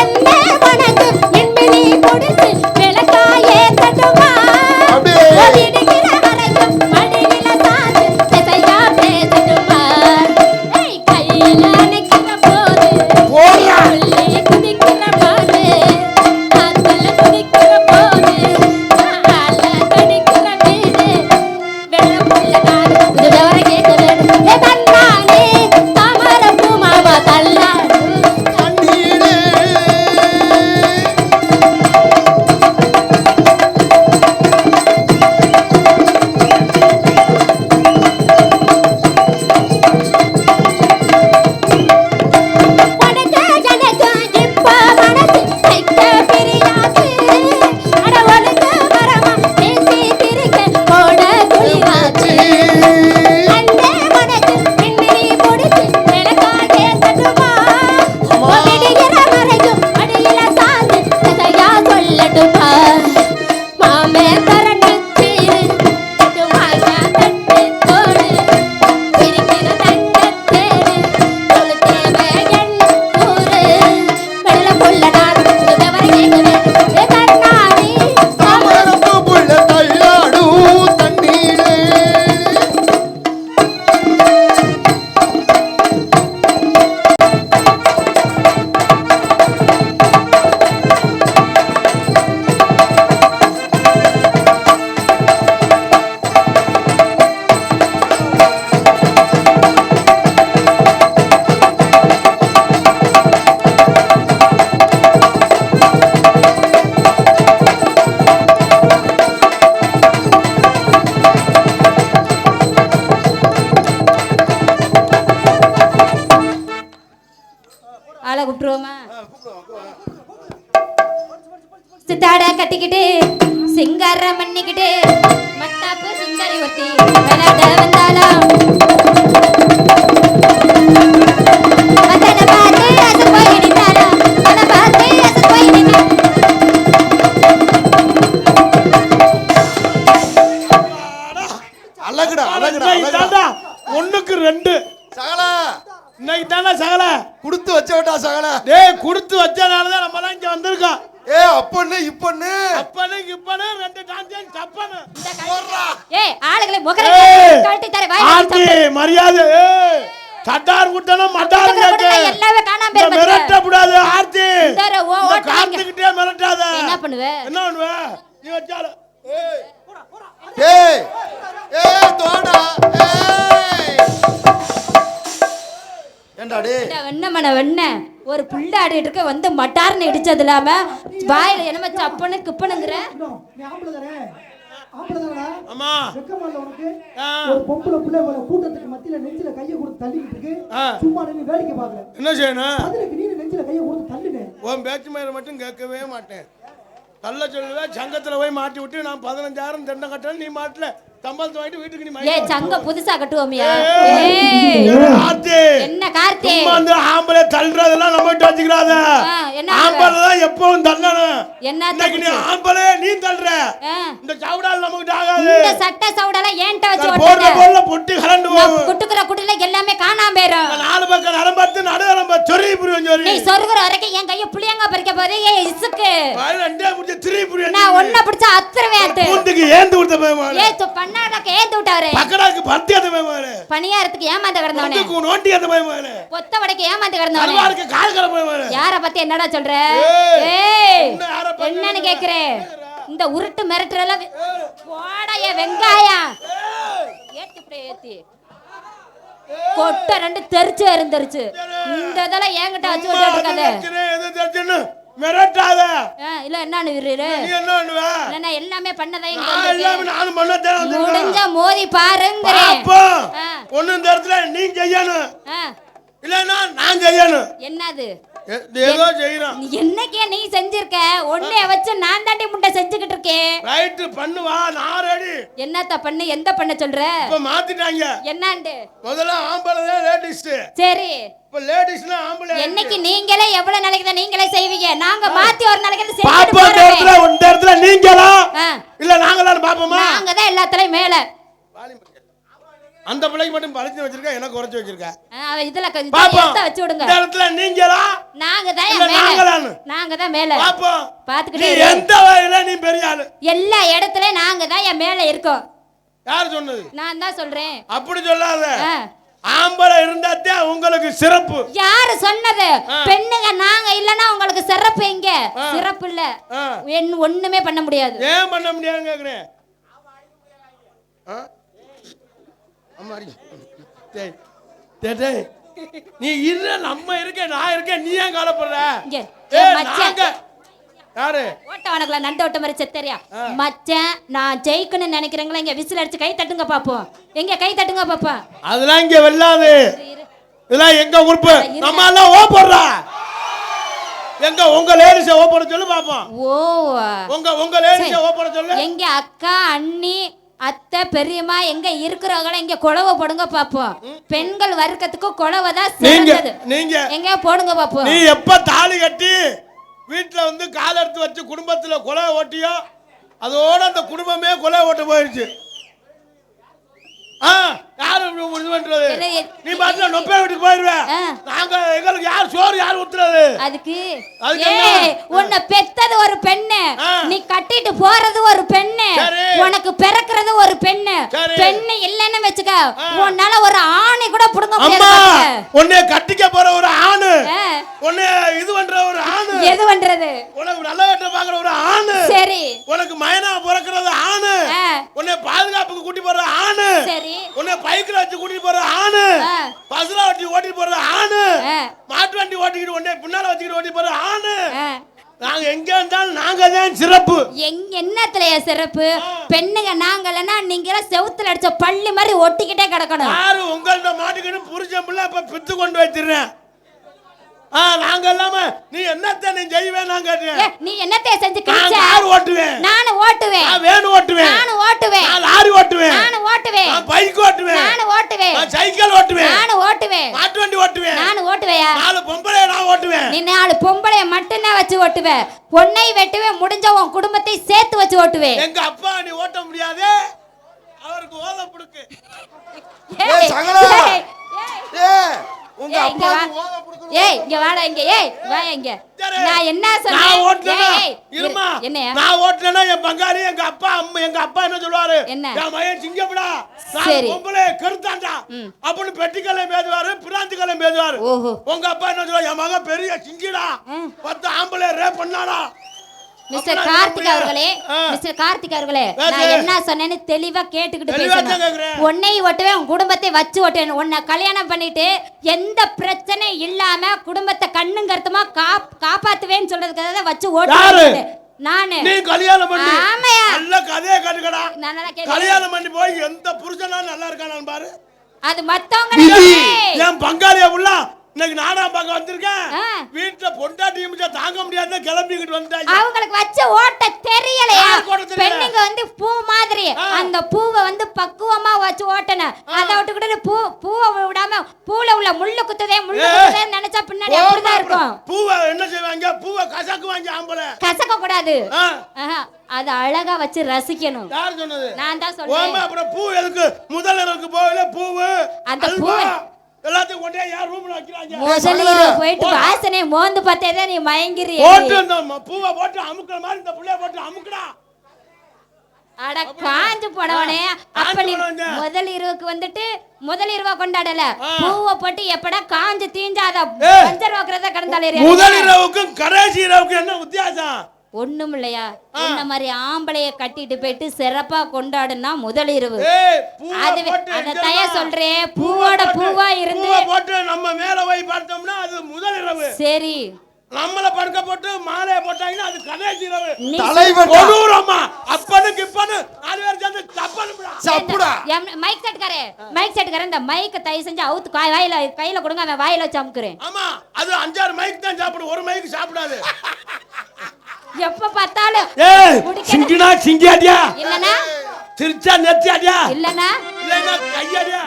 கூப்பிடுவோமா? சித்தாட கட்டிக்கிட்டு சிங்காரம் பண்ணிக்கிட்டு மத்தாப்பு சுந்தரி ஒட்டி விளையாட வந்தாலும் மத்தனை பார்த்து அசல் போய் நின்றாலும் மத்தனை பார்த்து அசல் போய் நின்றாலும் அழகுடா அழகுடா இன்னைக்கு அழகுடா தாண்டா 1க்கு 2 சகலா இன்னைக்கு தாண்டா சகல குடுத்து வச்சவட்டா சகலா டேய் கொடுத்து வச்சனாலதான் நம்ம எல்லாம் இங்க வந்திருக்கோம். ஏ அப்பன்னு இப்பன்னு அப்பனுக்கு இப்பனு 2 டான்ஸ் சப்பனு ஏய் ஆளுகளை முகரை ஏய், கழட்டி தர வாய் ஆர்த்தி மரியாதை ஏய் சட்டார் குட்டணும் மட்டார் கேக்கு எல்லாமே காணாம இந்த போயிரு மிரட்ட கூடாது ஆர்த்தி இந்தார ஓ இந்த ஓட்டாங்க கார்த்திகிட்டே மிரட்டாத என்ன பண்ணுவ என்ன பண்ணுவ நீ வச்சால ஏய் ஏய் ஏய் தோடா ஏய் ஏண்டா டேய் இந்த வெண்ணமன வெண்ண ஒரு புள்ள ஆடிட்டு இருக்க வந்து மட்டார்னு இடிச்சது இல்லாம வாயில என்னமோ சப்பனு கிப்பனுங்கற நீ ஆம்பளை தானே ஆம்பளை தானடா அம்மா வெக்கமா இல்ல உனக்கு ஆ, ஒரு பொம்பளை புள்ள போல கூட்டத்துக்கு மத்தியில நெஞ்சில கையை கொடுத்து தள்ளிக்கிட்டு இருக்கு ஆ. சும்மா நின்னு வேடிக்கை பாக்குற என்ன செய்யணும் அதுக்கு நீ நெஞ்சில கையை கொடுத்து தள்ளுனே உன் பேச்சு மயிரை மட்டும் கேட்கவே மாட்டேன். தள்ள சொல்லுவேன் சங்கத்துல போய் மாட்டி விட்டு நான் 15,000 தண்டம் கட்டணும் நீ மாட்டல சம்பளத்தை வாங்கிட்டு வீட்டுக்கு நீ ஏ மயிரை சங்க புதுசா கட்டுவோமியா ஏய். ஏய் ஆர்த்தி என்ன கார்த்தி சும்மா வந்து ஆம்பளை தள்ளுறதெல்லாம் நம்ம கிட்ட வச்சுக்கிறாத என்ன ஆம்பளை தான் எப்பவும் தள்ளணும். என்ன இன்னைக்கு நீ ஆம்பளை நீ தள்ளுற இந்த சவுடால் நம்ம கிட்ட ஆகாது. இந்த சட்ட சவுடெல்லாம் ஏன்ட்ட வச்சு போடுற ஓட்டற போல பொட்டி கலண்டு போகும். குட்டுக்குற குட்டில எல்லாமே காணாம போயிரும் இந்த 4 பக்கம் நரம்பத்து நடு நரம்ப சொறி புரியும் சொறி நீ சொருகுற வரைக்கும் என் கைய புளியங்க பறிக்க போறே ஏ இசுக்கு வாயில ரெண்டே முடிச்சு திரி புரியும் நான் ஒன்ன பிடிச்சா அத்துறவேட்டு பூந்துக்கு ஏந்து விட்ட பயமாரு ஏ து பண்ணாடக்க ஏத்து விட்டாரு பக்கடாக்கு பத்தி அந்த பயமாரு பணியாரத்துக்கு ஏமாந்து கிடந்தவனே பூந்துக்கு நோண்டி அந்த பயமாரு பொத்த வடைக்கு ஏமாந்து கிடந்தவனே அல்வாருக்கு கால் கர பயமாரு யார பத்தி என்னடா சொல்ற ஏய். ஏய் இன்னும் யாரை பத்தி என்னன்னு கேக்குறேன் இந்த உருட்டு மிரட்டுறல போடாய வெங்காயம் ஏத்தி இப்படி ஏத்தி கொட்ட ரெண்டு தெரிச்சு இருந்துருச்சு இந்த இதெல்லாம் என்கிட்ட வச்சு விட்டுட்டு இருக்காத எது தெரிஞ்சுன்னு மிரட்டாத இல்ல என்னன்னு விருரு நீ என்ன பண்ணுவ இல்லன்னா எல்லாமே பண்ணதே இங்க நான் வந்திருக்கு. எல்லாமே நானும் பண்ணதே முடிஞ்ச மோதி பாருங்கறேன் அப்போ ஆ. ஒண்ணும் இந்த இடத்துல நீ செய்யணும் ஆ, இல்லன்னா நான் செய்யணும் என்னது ஏதோ செய்யணும் நீ என்னக்கே நீ செஞ்சிருக்க ஒன்னே வச்சு நான் தாண்டி முண்டை செஞ்சுக்கிட்டு இருக்கேன் ரைட் பண்ணுவா நான் ரெடி என்னத்த பண்ணு எந்த பண்ண சொல்ற இப்ப மாத்திட்டாங்க என்னாண்டு முதல்ல ஆம்பளை தான் லேடிஸ் சரி இப்ப லேடிஸ்னா ஆம்பளை என்னைக்கு நீங்களே எவ்வளவு நாளைக்கு தான் நீங்களே செய்வீங்க நாங்க மாத்தி ஒரு நாளைக்கு தான் செஞ்சுட்டு பாப்பா இந்த இடத்துல போறோமே. இந்த இடத்துல நீங்களா ஆ, இல்ல நாங்களான்னு பாப்போமா நாங்க தான் எல்லாத்துலயும் மேல அந்த பிள்ளைக்கு மட்டும் பறிச்சு வச்சிருக்கா எனக்கு குறைச்சு வச்சிருக்கா இதுல பாப்போம் எடுத்து வச்சு விடுங்க இந்த இடத்துல நீங்களா நாங்க தான் இல்ல மேல நாங்களான்னு நாங்க தான் மேல பாப்போம் நீ பாத்துக்கிட்டே இரு. எந்த வகையில நீ பெரிய ஆளு எல்லா இடத்துலயும் நாங்க தான் என் மேல இருக்கோம் யார் சொன்னது நான் தான் சொல்றேன் அப்படி சொல்லாத ஆ. ஆம்பளை இருந்தாத்தே உங்களுக்கு சிறப்பு யாரு சொன்னது ஆ. பெண்ணுங்க நாங்க இல்லனா உங்களுக்கு சிறப்பு எங்க ஆ. சிறப்பு இல்ல ஆ. ஒண்ணுமே பண்ண முடியாது ஏன் பண்ண முடியாதுன்னு கேக்குறேன் ஆ? அம்மாடி. டேய், டேய், டேய். நீ இரு நம்ம இருக்க நான் இருக்கேன் நீ ஏன் கவலைப்படுற இங்க, ஏய், மச்சான். நாங்க யாரு ஓட்ட வனக்குல நண்டு ஓட்ட மாதிரி செத்தரியா மச்சான் நான் ஜெயிக்கணும்னு நினைக்கிறேங்களா இங்க விசில் அடிச்சு கை தட்டுங்க பாப்போம் எங்க கை தட்டுங்க பாப்போம் அதெல்லாம் இங்க வெல்லாது இரு. இதெல்லாம் எங்க உறுப்பு இரு. நம்ம எல்லாம் ஓ போடுறா எங்க உங்க லேடிஸ ஓ போட சொல்லு பாப்போம் ஓ உங்க லேடிஸ ஓ போட சொல்லு எங்க அக்கா அண்ணி அத்தை பெரியம்மா எங்க இருக்கிறவங்கள இங்க குழவை போடுங்க பாப்போம் பெண்கள் வர்க்கத்துக்கு குழவை தான் நீங்க சிறந்தது நீங்க எங்க போடுங்க பாப்போம் நீ எப்ப தாலி கட்டி வீட்டுல வந்து கால் எடுத்து வச்சு குடும்பத்துல கொலை ஓட்டியோ அதோட அந்த குடும்பமே கொலை ஓட்ட போயிடுச்சு யாரு இது பண்றது நீ பாட்டுல நொப்பே வீட்டுக்கு போயிருவ நாங்க எங்களுக்கு யார் சோறு யார் ஊத்துறது அதுக்கு அதுக்கு ஏய் உன்னை பெத்தது ஒரு பெண்ணு நீ கட்டிட்டு போறது ஒரு பெண்ணு சரி. உனக்கு பிறக்கிறது ஒரு பெண்ணு சரி. பெண்ணு இல்லன்னு வெச்சுக்க உன்னால ஒரு ஆணை கூட புடுங்க அம்மா முடியாது உன்னை கட்டிக்க போற ஒரு ஆணு ஆ. உன்னை இது பண்ற ஒரு ஆணு எது பண்றது உனக்கு நல்ல வேட்ட பாக்குற ஒரு ஆணு சரி உனக்கு மயனா பிறக்கிறது ஆணு ஆ. உன்னை பாதுகாப்புக்கு கூட்டி போற ஆணு சரி உன்னை பைக்ல வச்சு கூட்டி போற ஆணு ஆ. பஸ்ல வச்சு ஓட்டி போற ஆணு ஆ. மாட்டு வண்டி ஓட்டிக்கிட்டு உன்னை பின்னால வச்சுக்கிட்டு ஓட்டி போற ஆணு ஆ. நாங்க எங்க இருந்தாலும் நாங்க தான் சிறப்பு என்னத்துலயா சிறப்பு பெண்ணுங்க நாங்கலன்னா நீங்க செவுத்துல அடிச்ச பள்ளி மாதிரி ஒட்டிக்கிட்டே கிடக்கணும் யாரு உங்கள்ட்ட மாட்டுக்கிட்டு புரிச்ச பிள்ளை இப்ப பித்து கொண்டு வச்சிடுறேன் நாங்க இல்லாம நீ என்னத்த நீ செய்வேன் நான் கேட்டேன். நீ என்னத்தை செஞ்சு நான் கிழிச்ச? கார் ஓட்டுவேன், நானும் ஓட்டுவேன், நான் வேன் ஓட்டுவேன், நானும் ஓட்டுவேன், நான் லாரி ஓட்டுவேன், நானும் ஓட்டுவேன், நான் பைக் ஓட்டுவேன், நானும் ஓட்டுவேன், நான் சைக்கிள் ஓட்டுவேன், நானும் ஓட்டுவேன், மாட்டு வண்டி ஓட்டுவேன், நானும் ஓட்டுவேயா? 4 பொம்பளைய நான் ஓட்டுவேன். நீ 4 பொம்பளைய மட்டும்தான் வச்சு ஓட்டுவேன். பொண்ணை வெட்டுவேன், முடிஞ்ச உன் குடும்பத்தை சேர்த்து வச்சு ஓட்டுவேன். எங்க அப்பா நீ ஓட்ட முடியாது, அவருக்கு ஓத புடுக்கு. ஏய் சகல ஏய், ஏய் உங்க ஏய், அப்பா இங்க வா. ஓத புடுக்கு. ஏய் இங்க வாடா இங்க. ஏய் வா இங்க. சரி. நான் என்ன நான் சொன்னேன்? ஓட்டுனா ஏய், இருமா, என்னையா? நான் ஓட்டுனா என் பங்காளி எங்க அப்பா எங்க அப்பா என்ன சொல்லுவாரு? என்ன? என் மகன் சிங்கப்படா, சரி. பொம்பளை கருத்தாண்டா அப்படின்னு பெட்டிக்கலை பேசுவாரு, பிராந்திக்கலை பேசுவாரு. ஓஹோ. உங்க அப்பா என்ன சொல்லுவாரு? என் மகன் பெரிய சிங்கிடா, 10 ஆம்பளை ரேப் பண்ணாடா. மிஸ்டர் கார்த்திக் அவர்களே, மிஸ்டர் கார்த்திக் அவர்களே, நான் என்ன சொன்னேன்னு தெளிவா கேட்டுக்கிட்டு பேசணும். உன்னை ஓட்டுவேன், உன் குடும்பத்தை வச்சு ஓட்டுவேன். உன்னை கல்யாணம் பண்ணிட்டு எந்த பிரச்சனை இல்லாம குடும்பத்தை கண்ணும் கருத்துமா காப்பாத்துவேன்னு சொல்றதுக்காக வச்சு ஓட்டுவேன் நானு. நீ கல்யாணம் பண்ணி ஆமையா நல்ல கதையை கட்டுக்கடா. நான் நல்லா கேக்குறேன். கல்யாணம் பண்ணி போய் எந்த புருஷனா நல்லா இருக்கானு பாரு. அது மத்தவங்க என் பங்காளிய உள்ள இன்னைக்கு நாடகம் பார்க்க வந்திருக்கேன். வீட்டுல பொண்டாட்டி நிமிஷம் தாங்க முடியாத கிளம்பிக்கிட்டு வந்தாங்க. அவங்களுக்கு வச்சு ஓட்ட தெரியலையா? பெண்ணுங்க வந்து பூ மாதிரி அந்த பூவை வந்து பக்குவமா வச்சு ஓட்டணும். அதை விட்டுக்கிட்டு பூவை விடாம பூல உள்ள முள்ளு குத்துதே நினைச்சா பின்னாடி அப்படிதான் இருக்கும். பூவை என்ன செய்வாங்க? பூவை கசக்குவாங்க. ஆம்பளை கசக்க கூடாது, அது அழகா வச்சு ரசிக்கணும். யார் சொன்னது? நான் தான் சொல்றேன். அப்புறம் பூ எதுக்கு முதல்ல போகல? பூவு அந்த பூ எல்லாத்தையும் கொண்டே யார் ரூம்ல வைக்கிறாங்க? முதல்ல போயிட்டு வாசனை மோந்து பார்த்தே நீ மயங்கிறியே. போட்டு அந்த பூவை போட்டு அமுக்குற மாதிரி இந்த புள்ளைய போட்டு அமுக்குடா. அட காஞ்சு போனவனே, அப்ப நீ முதல் இரவுக்கு வந்துட்டு முதல் இரவா கொண்டாடல, பூவை போட்டு எப்படா காஞ்சு தீஞ்சாத பஞ்சர் வைக்கிறத கடந்தாலே. முதல் இரவுக்கும் கடைசி இரவுக்கும் என்ன வித்தியாசம்? ஒண்ணும் இல்லையா? இந்த மாதிரி ஆம்பளைய கட்டிட்டு போயிட்டு சிறப்பா கொண்டாடுனா முதல் இரவு. அத தயா சொல்றேன், பூவோட பூவா இருந்து போட்டு நம்ம மேல போய் பார்த்தோம்னா அது முதல் இரவு. சரி, நம்மள படுக்க போட்டு மாலைய போட்டாங்கன்னா அது கடைசி இரவு. தலைவர் கொடூரமா அப்பனுக்கு இப்பனு 4 பேர் சேர்ந்து சப்புடா. மைக் செட்காரே இந்த மைக்க தயவு செஞ்சு அவுத்து கையில கொடுங்க, அவன் வாயில வச்சு அமுக்குறேன். ஆமா, அது 5-6 மைக் தான் சாப்பிடும், ஒரு மைக் சாப்பிடாது. எப்ப பார்த்தாலும் சிங்கினா சிங்கியாடியா, இல்லனா சிரிச்சா நெத்தியாடியா, இல்லனா கையாடியா.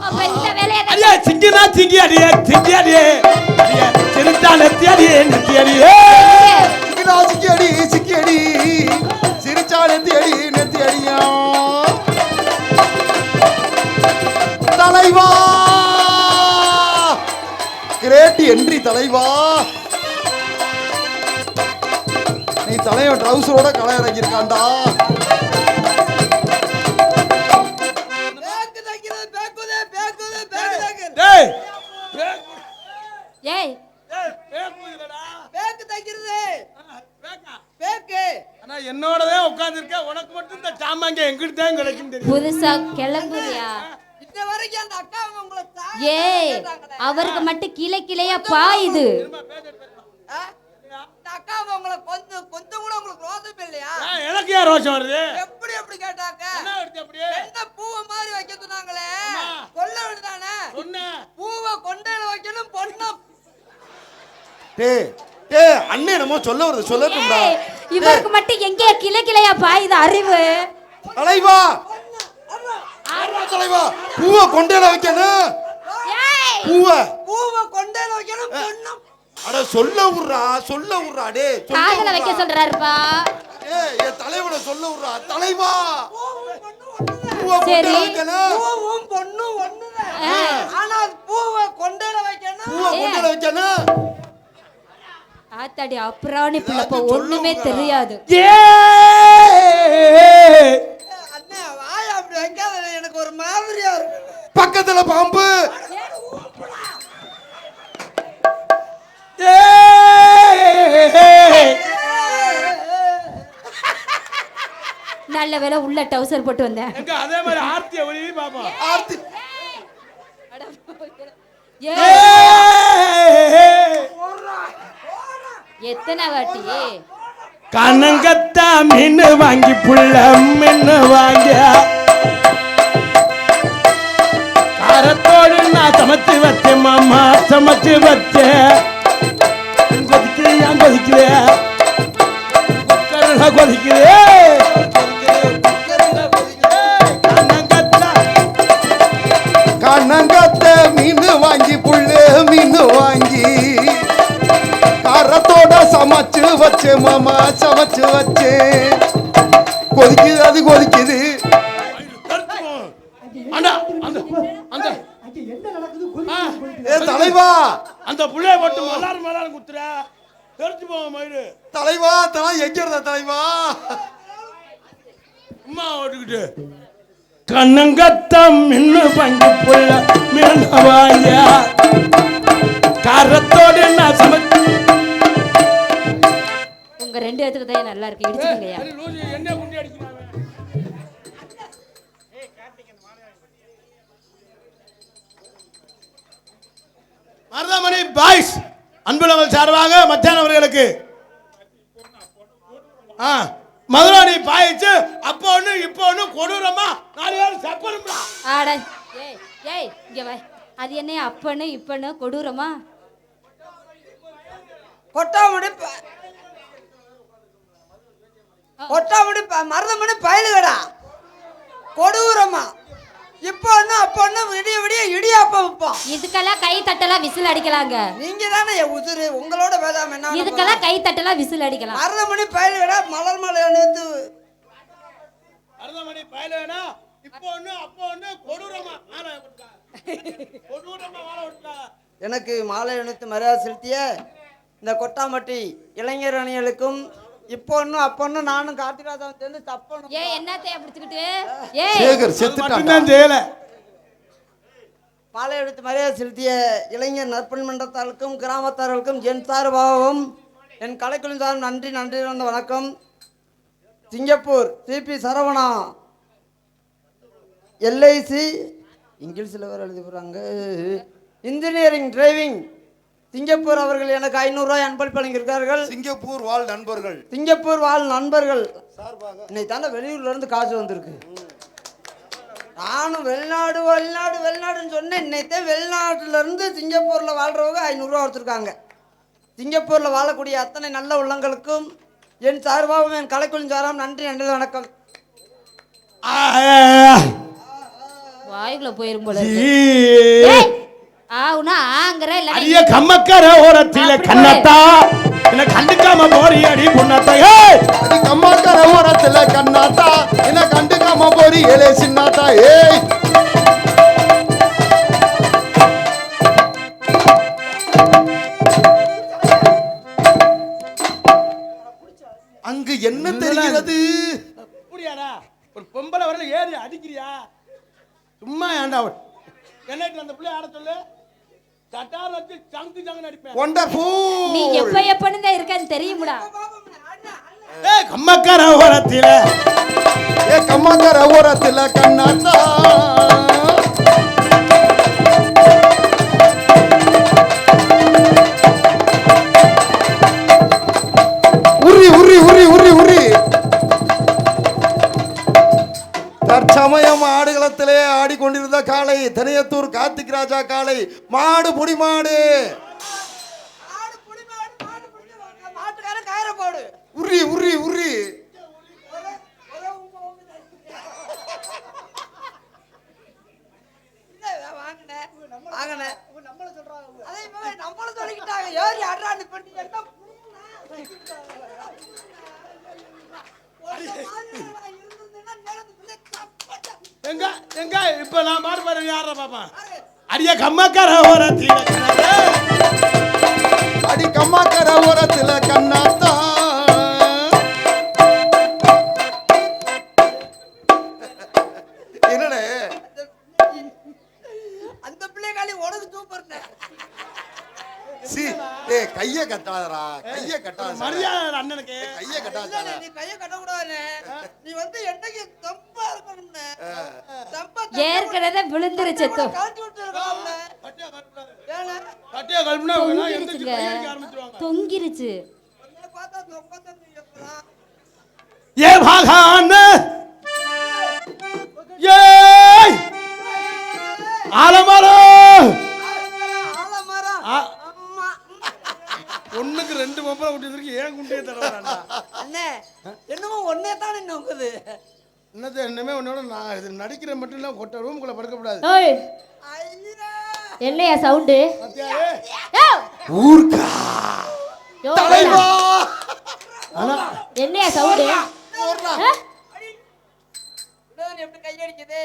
அப்ப இந்த வேலைய ஐயா சிங்கினா சிங்கியாடியா, சிங்கியாடியே சிரிச்சா நெத்தியாடியே, நெத்தியாடியே சிங்கினா சிங்கியாடி, சிங்கியாடி சிரிச்சா நெத்தியாடி, நெத்தியாடியா. தலைவா கிரேட் என்ட்ரி தலைவா. நீ தலைவன் ட்ரவுசரோட களை இறங்கியிருக்காண்டா. என்னோடதே உட்கார்ந்து இருக்க, உனக்கு மட்டும் இந்த சாமாங்க எங்கிட்ட தான் கிடைக்கும் தெரியும். புதுசா கிளம்புறியா? ஏய் அவருக்கு மட்டும் கிளை கிளையா பாயுது. எனக்கு யார் ரோஷம் வருது? எப்படி எப்படி கேட்டாங்க? என்ன பூவை மாதிரி வைக்க சொன்னாங்களே, கொல்ல விடுதானே பூவை கொண்டையில வைக்கணும் பொண்ணு. அண்ணே நம்ம சொல்ல வருது சொல்லட்டும்டா. இவருக்கு மட்டும் எங்கே கிளை கிளையா பாயுது அறிவு? தலைவா தலைவா பூவை கொண்டையில வைக்கணும், பூவை கொண்டையில வைக்கணும் பொண்ணு. அட சொல்ல விடுறா டே, காதுல வைக்க சொல்றாருப்பா. என் தலைவனை சொல்ல விடுறா. தலைவா சரி, பூவும் பொண்ணும் ஒண்ணுதான், ஆனா பூவை கொண்டையில வைக்கணும். ஆத்தாடி அப்புறானி பிள்ளப்ப ஒண்ணுமே தெரியாது. அண்ணே வாய் அப்படி வைக்காத, எனக்கு ஒரு மாதிரியா இருக்கு. பக்கத்துல பாம்பு. நல்ல வேளை உள்ள டவுசர் போட்டு வந்தேன். அதே மாதிரி ஆர்த்திய ஒளி பாப்பா. ஆர்த்தி எத்தனை வாட்டி கனங்கத்தா மீன் வாங்கி புள்ள மீன் வாங்க காரத்தோடு சமைச்சு வச்சேன் மாமா சமைச்சு வச்சேன் கொதிக்கிறேன் கொதிக்கிறேன் கொதிக்கிறேன் கண்ணங்கத்த மீன் வாங்கி புள்ளு மீன் வாங்கி காரத்தோட சமைச்சு வச்சேன் மாமா சமைச்சு வச்சேன் கொதிக்குது அது கொதிக்குது அண்ணா அந்த அந்த அங்க என்ன நடக்குது ஏ தலைவா அந்த புள்ளைய மட்டும் மலாரும் குத்துற தெரிஞ்சு போவோம் மயிறு தலைவா தலை எங்க இருந்தா தலைவா அம்மா ஓட்டுக்கிட்டு கண்ணங்கத்தம் இன்னும் பங்கு புள்ள மீனவாங்க காரத்தோடு நான் சமைச்சு உங்க ரெண்டு பேத்துக்கு தான் நல்லா இருக்கு இடிச்சுக்கங்கய்யா என்ன குண்டி அடிக்கிறாங்க மருதமணி பாய்ஸ் அன்புலங்கள் சார்பாக மச்சான் அவர்களுக்கு மதுராணி பாயிச்சு அப்போ ஒண்ணு இப்போ ஒண்ணு கொடூரமா 4 பேர் சப்பரும்டா ஆட ஏய் ஏய் இங்க வா அது என்ன அப்பன்னு இப்பன்னு கொடூரமா கொட்டாமுடி மருதமணி பயலுகடா கொடூரமா இப்போ அப்ப விடிய விடிய இடியாப்பம் வைப்போம் இதுக்கெல்லாம் கை தட்டலாம் விசில் அடிக்கலாங்க நீங்க தானே உதிரு உங்களோட வேதாம் என்ன இதுக்கெல்லாம் கை தட்டலாம் விசில் அடிக்கலாம் மருதமணி பயலுகடா மலர் மலை அணிந்து மருதமணி பயலுகடா இப்போ ஒண்ணு அப்போ ஒண்ணு கொடூரமா வாழ விட்டா எனக்கு மாலை அணித்து மரியாதை செலுத்திய இந்த கொட்டாம்பட்டி இளைஞர் அணிகளுக்கும் இப்போ ஒண்ணு அப்ப ஒண்ணு நானும் கார்த்திராஜாவும் சேர்ந்து தப்பணும் ஏய் என்னத்தைய பிடிச்சிக்கிட்டு சேகர் செத்துட்டான் செய்யல மாலை எடுத்து மரியாதை செலுத்திய இளைஞர் நற்பணி மன்றத்தாருக்கும் கிராமத்தார்களுக்கும் என் சார்பாகவும் என் கலைக்குழு சார் நன்றி வந்த வணக்கம். சிங்கப்பூர் சிபி சரவணா எல்ஐசி இங்கிலீஷில் வேறு எழுதி போகிறாங்க இன்ஜினியரிங் டிரைவிங் சிங்கப்பூர் அவர்கள் எனக்கு 500 ரூபாய் அன்பளிப்பு வழங்கியிருக்கார்கள். சிங்கப்பூர் வாழ் நண்பர்கள் சிங்கப்பூர் வாழ் நண்பர்கள் இன்னைக்கு தானே வெளியூர்ல இருந்து காசு வந்திருக்கு. நானும் வெளிநாடுன்னு சொன்னேன். இன்னைக்கு வெளிநாட்டுல இருந்து சிங்கப்பூர்ல வாழ்றவங்க 500 ரூபா கொடுத்துருக்காங்க. சிங்கப்பூர்ல வாழக்கூடிய அத்தனை நல்ல உள்ளங்களுக்கும் என் சார்பாகவும் என் கலைக்குழு சார்பாகவும் நன்றி வணக்கம். வாய்க்குள்ள போயிரும் போல ஆவுனா ஆங்கற இல்ல அரிய கம்மக்கர ஓரத்தில கண்ணத்தா என்ன கண்டுக்காம போறி அடி புண்ணத்தா ஏய் அடி கம்மக்கர ஓரத்தில கண்ணாத்தா என்ன கண்டுக்காம போறி ஏலே சின்னாத்தா ஏய் அங்கு என்ன தெரிகிறது புரியாடா ஒரு பொம்பளை வரல ஏறி அடிக்கிறியா சும்மா ஏண்டா என்னைக்கு அந்த பிள்ளை ஆட சொல்லு சட்டார் வச்சு சங்கு சங்கு அடிப்பேன். வண்டர்ஃபுல் நீ எப்பன்னு இருக்கன்னு தெரியும்டா. ஏய் கம்மக்கர ஓரத்தில கம்மக்கர ஓரத்தில கண்ணாத்தா உரி உரி உரி உரி உரி தற்சமயம் ஆடுகளத்திலே ஆடிக்கொண்டிருந்த காளை தனியத்தூர் கார்த்திக் ராஜா காளை மாடு புடி மாடு உரி உரி உரி எங்க எங்க இப்ப நான் மாறு பாரு யார பாப்பா அடிய கம்மக்கர ஓரத்தில அடி கம்மக்கர ஓரத்தில கண்ணாத்தா என்னடே அந்த பிள்ளைகாலி உனக்கு சூப்பர்னே சி ஏய் கைய கட்டாதடா கைய கட்டாத மரியாதை அண்ணனுக்கு கைய கட்டாத நீ கைய கட்ட கூடாதுனே நீ வந்து என்னைக்கு தம்பா இருக்கணும்னே தம்பா ஏற்கனவே விழுந்துருச்சு காட்டி விட்டுறோம்ல கட்டியா கல்பனா எந்திரச்சு கையடிக்க ஆரம்பிச்சிடுவாங்க தொங்கிருச்சு என்ன பார்த்தா தொங்கதான் நீ எப்பலாம் ஏ பாகான் ஏய் ஆலமரோ ஒன்னே தானே நோக்குது. என்னது என்னமே உன்னோட நான் இது நடிக்கிற மட்டும் இல்லை கொட்ட ரூமுக்குள்ள படுக்கக்கூடாது. ஓய் ஐயா என்னையா சவுண்டு? பாத்தியாயே? ஊர்க்கா யோ, தலைவா என்னையா சவுண்டு? போடுறா. வினோதன் எப்படி கையடிக்குது?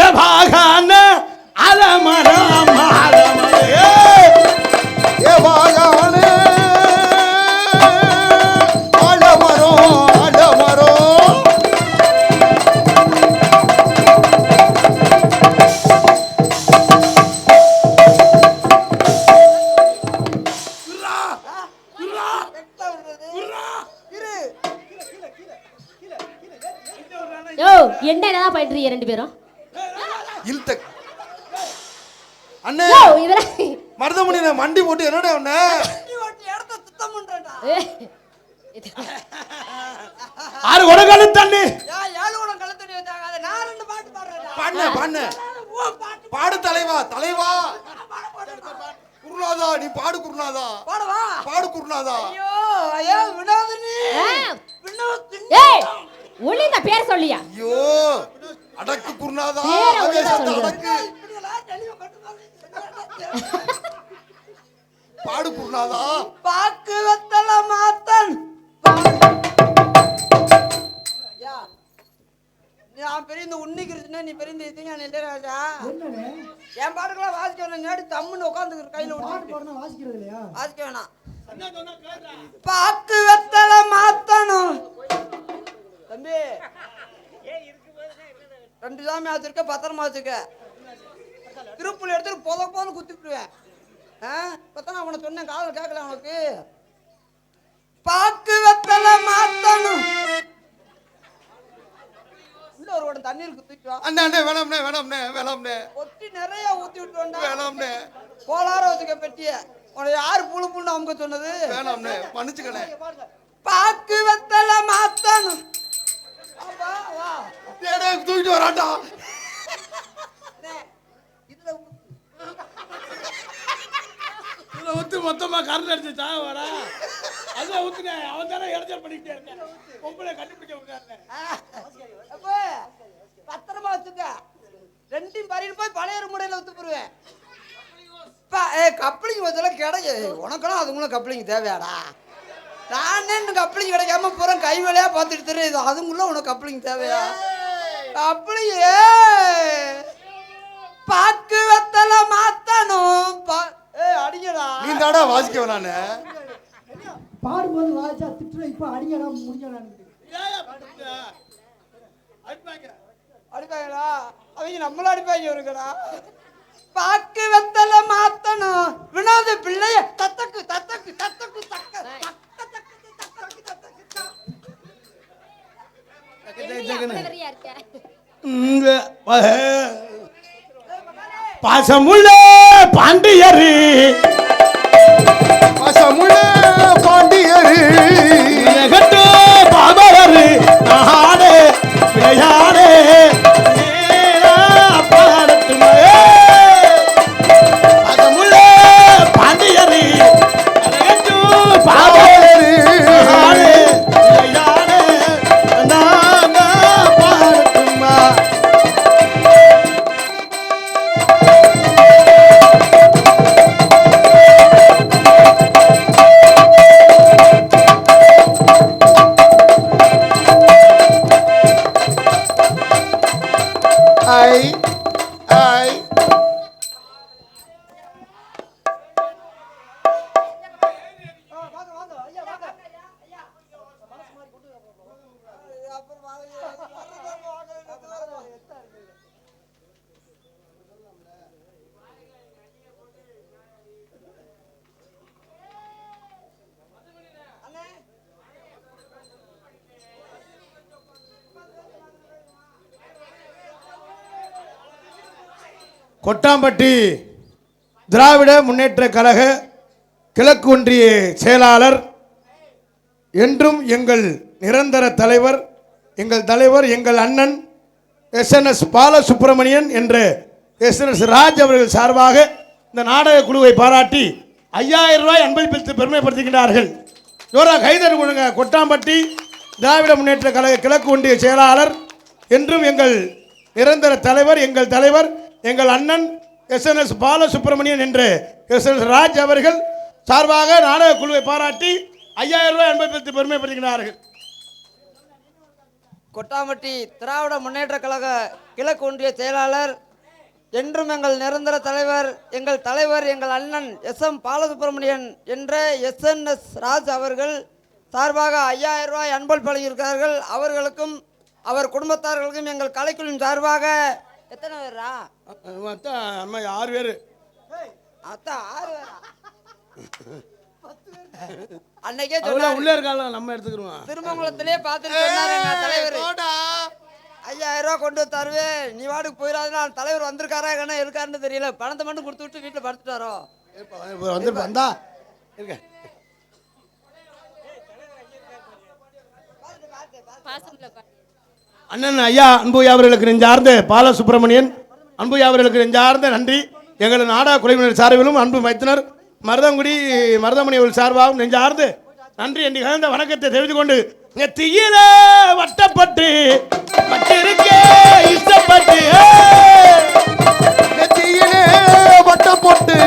ஏ பாகான அலமரம் அலமரே ஏ வாயானே ஆலமரோ ஆலமரோ எக்ஸ்ட்ரா விடுறது. இரு. யோ என்னதான் பண்றீங்க ரெண்டு பேரும்? இல்த அண்ணே யோ இதெல்லாம் மருதமணி நான் மண்டி போட்டு என்னடா உன்ன நீ ஓட்டி இடத்த சுத்தம் பண்றடா. ஆறு கொடகாலு தண்ணி ஏழு கூட கழுத்தடி வச்சாங்க. நான் ரெண்டு பாட்டு பாடுறேன்டா. பண்ணு பண்ணு பாடு தலைவா தலைவா குருநாதா நீ பாடு குருநாதா பாடவா? பாடு குருநாதா ஐயோ ஐயோ வினோதினி. ஆ. வினோதினி. ஏய் ஒளிந்த பேர் சொல்லியா? ஐயோ அடக்கு குருநாதா பேரை ஆவேசத்தை ஒழுங்கா அடக்கு இப்படியெல்லாம் தெளிவா கட்டுப்பாடு. பாடு குருநாதா பாக்கு வெத்தல மாத்தன். யா, நான் பெரிய இந்த உன்னி கிருஷ்ணன், நீ பெரிய இந்த இசைஞானி இளையராஜா. என்னண்ணே என் பாட்டுக்கெல்லாம் வாசிக்க வேணாம். நேடி தம்முன்னு உட்காந்துக்கிற கையில பாட்டு விட்டு பாடுனா வாசிக்கிறது இல்லையா? வாசிக்க வேணாம். பாக்கு வெத்தல மாத்தணும் தம்பி. ரெண்டு சாமி வச்சிருக்க, பத்திரமா வச்சுக்க. திருப்புள் எடுத்துட்டு பொத போன்னு குத்திவிடுவேன். பத்தனா அவனை சொன்னேன், காதல் கேட்கல அவனுக்கு. பாக்கு வெத்தல மாத்தணும். இன்னும் ஒரு உடனே தண்ணீர் குத்திட்டு வா. அண்ணே அண்ணே வேணாம்னே வேணாம்னே வேணாம்னே ஒட்டி நிறைய ஊத்தி விட்டு வந்தா வேணாம்னே கோளார வச்சுக்க பெட்டிய. உனக்கு யாரு புழு புண்ணு அவங்க சொன்னது? வேணாம்னே மன்னிச்சுக்கணே பாக்கு வெத்தல மாத்தணும். வா வா. ஏடே தூக்கிட்டு வரான்டா இதுல இதுல ஊத்து மொத்தமா கரண்ட் அடிச்சு சாக வரா. அதுல ஊத்துனேன். அவன் தானே இடைஞ்சல் பண்ணிக்கிட்டே இருக்கேன். பொம்பளை கண்டுபிடிக்க முடியாது. அப்ப பத்திரமா வச்சுக்க. ரெண்டையும் பறிட்டு போய் பழைய முறையில ஊத்து போடுவேன். கப்ளிங் வச்செல்லாம் கிடையாது. உனக்கெல்லாம் அதுங்களும் கப்ளிங் தேவையாடா? நானே இன்னும் கப்ளிங் கிடைக்காம போறேன். கை வேலையா பார்த்துட்டு தெரியுது. அதுங்குள்ள உனக்கு கப்ளிங் தேவையா? கப்ளிங்கே பாக்கு வெத்தல மாத்தணும். அடிங்கடா. நீ தாடா வாசிக்க வேணானே பாடும்போது வாசிச்சா திட்டுற இப்ப அடிங்கடா முடிஞ்சடான்னு அடிப்பாங்களா? அவங்க நம்மள அடிப்பாங்க இருக்குடா. பாக்கு வெத்தல மாத்தணும். வினோத பிள்ளைய தத்தக்கு தத்தக்கு தத்தக்கு தக்க பாசமுள்ள பாண்டியரு பசமுள்ள பாண்டியரு கட்டு பாபரு நாடே விளையாடே பாடட்டுமே. பாசமுள்ள பாண்டியரு கட்டு பாபரு நாடே விளையாடே நாங்க பாடட்டுமா. ஐ ஐ கொட்டாம்பட்டி திராவிட முன்னேற்ற கழக கிழக்கு ஒன்றிய செயலாளர், என்றும் எங்கள் நிரந்தர தலைவர், எங்கள் அண்ணன் SNS பாலசுப்ரமணியன் என்ற SNS ராஜ் அவர்கள் சார்பாக இந்த நாடக குழுவை பாராட்டி 5000 ரூபாய் அன்பளிப்பித்து பெருமைப்படுத்துகின்றார்கள். ஜோரா கைதறி கொடுங்க. கொட்டாம்பட்டி திராவிட முன்னேற்ற கழக கிழக்கு ஒன்றிய செயலாளர், என்றும் எங்கள் நிரந்தர தலைவர், எங்கள் தலைவர், எங்கள் அண்ணன் எஸ்என்எஸ் பாலசுப்ரமணியன் என்று எஸ்என்எஸ் ராஜ் அவர்கள் சார்பாக நாடக குழுவை பாராட்டி 5000 ரூபாய் அன்பளித்து பெருமைப்படுத்துகிறார்கள். கொட்டாம்பட்டி திராவிட முன்னேற்ற கழக கிழக்கு ஒன்றிய செயலாளர், என்றும் எங்கள் நிரந்தர தலைவர், எங்கள் அண்ணன் எஸ்எம் பாலசுப்ரமணியன் என்ற எஸ்என்எஸ் ராஜ் அவர்கள் சார்பாக 5000 ரூபாய் அன்பளிப்பு வழங்கியிருக்கிறார்கள். அவர்களுக்கும் அவர் குடும்பத்தார்களுக்கும் எங்கள் கலைக்குழுவின் சார்பாக எத்தனை பேரா? 6 பேர். அதான் 6 பேரா? அன்னைக்கே உள்ள இருக்காங்க, நம்ம எடுத்துக்கிறோம். திருமங்கலத்திலே பார்த்துட்டு சொன்னாரு தலைவர், 5000 ரூபா கொண்டு தருவேன், நீ வாட்டுக்கு போயிடாதுன்னா தலைவர் வந்திருக்காரா என்ன இருக்காருன்னு தெரியல, பணத்தை மட்டும் கொடுத்து விட்டு வீட்டில் படுத்துட்டாரோ. வந்தா இருக்க அண்ணன் ஐயா அன்புயா அவர்களுக்கு நெஞ்சார்ந்த பாலசுப்ரமணியன் அன்புயா அவர்களுக்கு நெஞ்சார்ந்த நன்றி. எங்கள் நாடக குழுவினர் சார்பிலும் அன்பு மைத்தினர் மருதமணி அவர்கள் சார்பாகவும் நெஞ்சார்ந்து நன்றி என்று கலந்த வணக்கத்தை தெரிவித்துக் கொண்டு, நெத்தியில வட்டப்பட்டு பட்டிருக்கே இஷ்டப்பட்டு, நெத்தியிலே வட்டம் போட்டு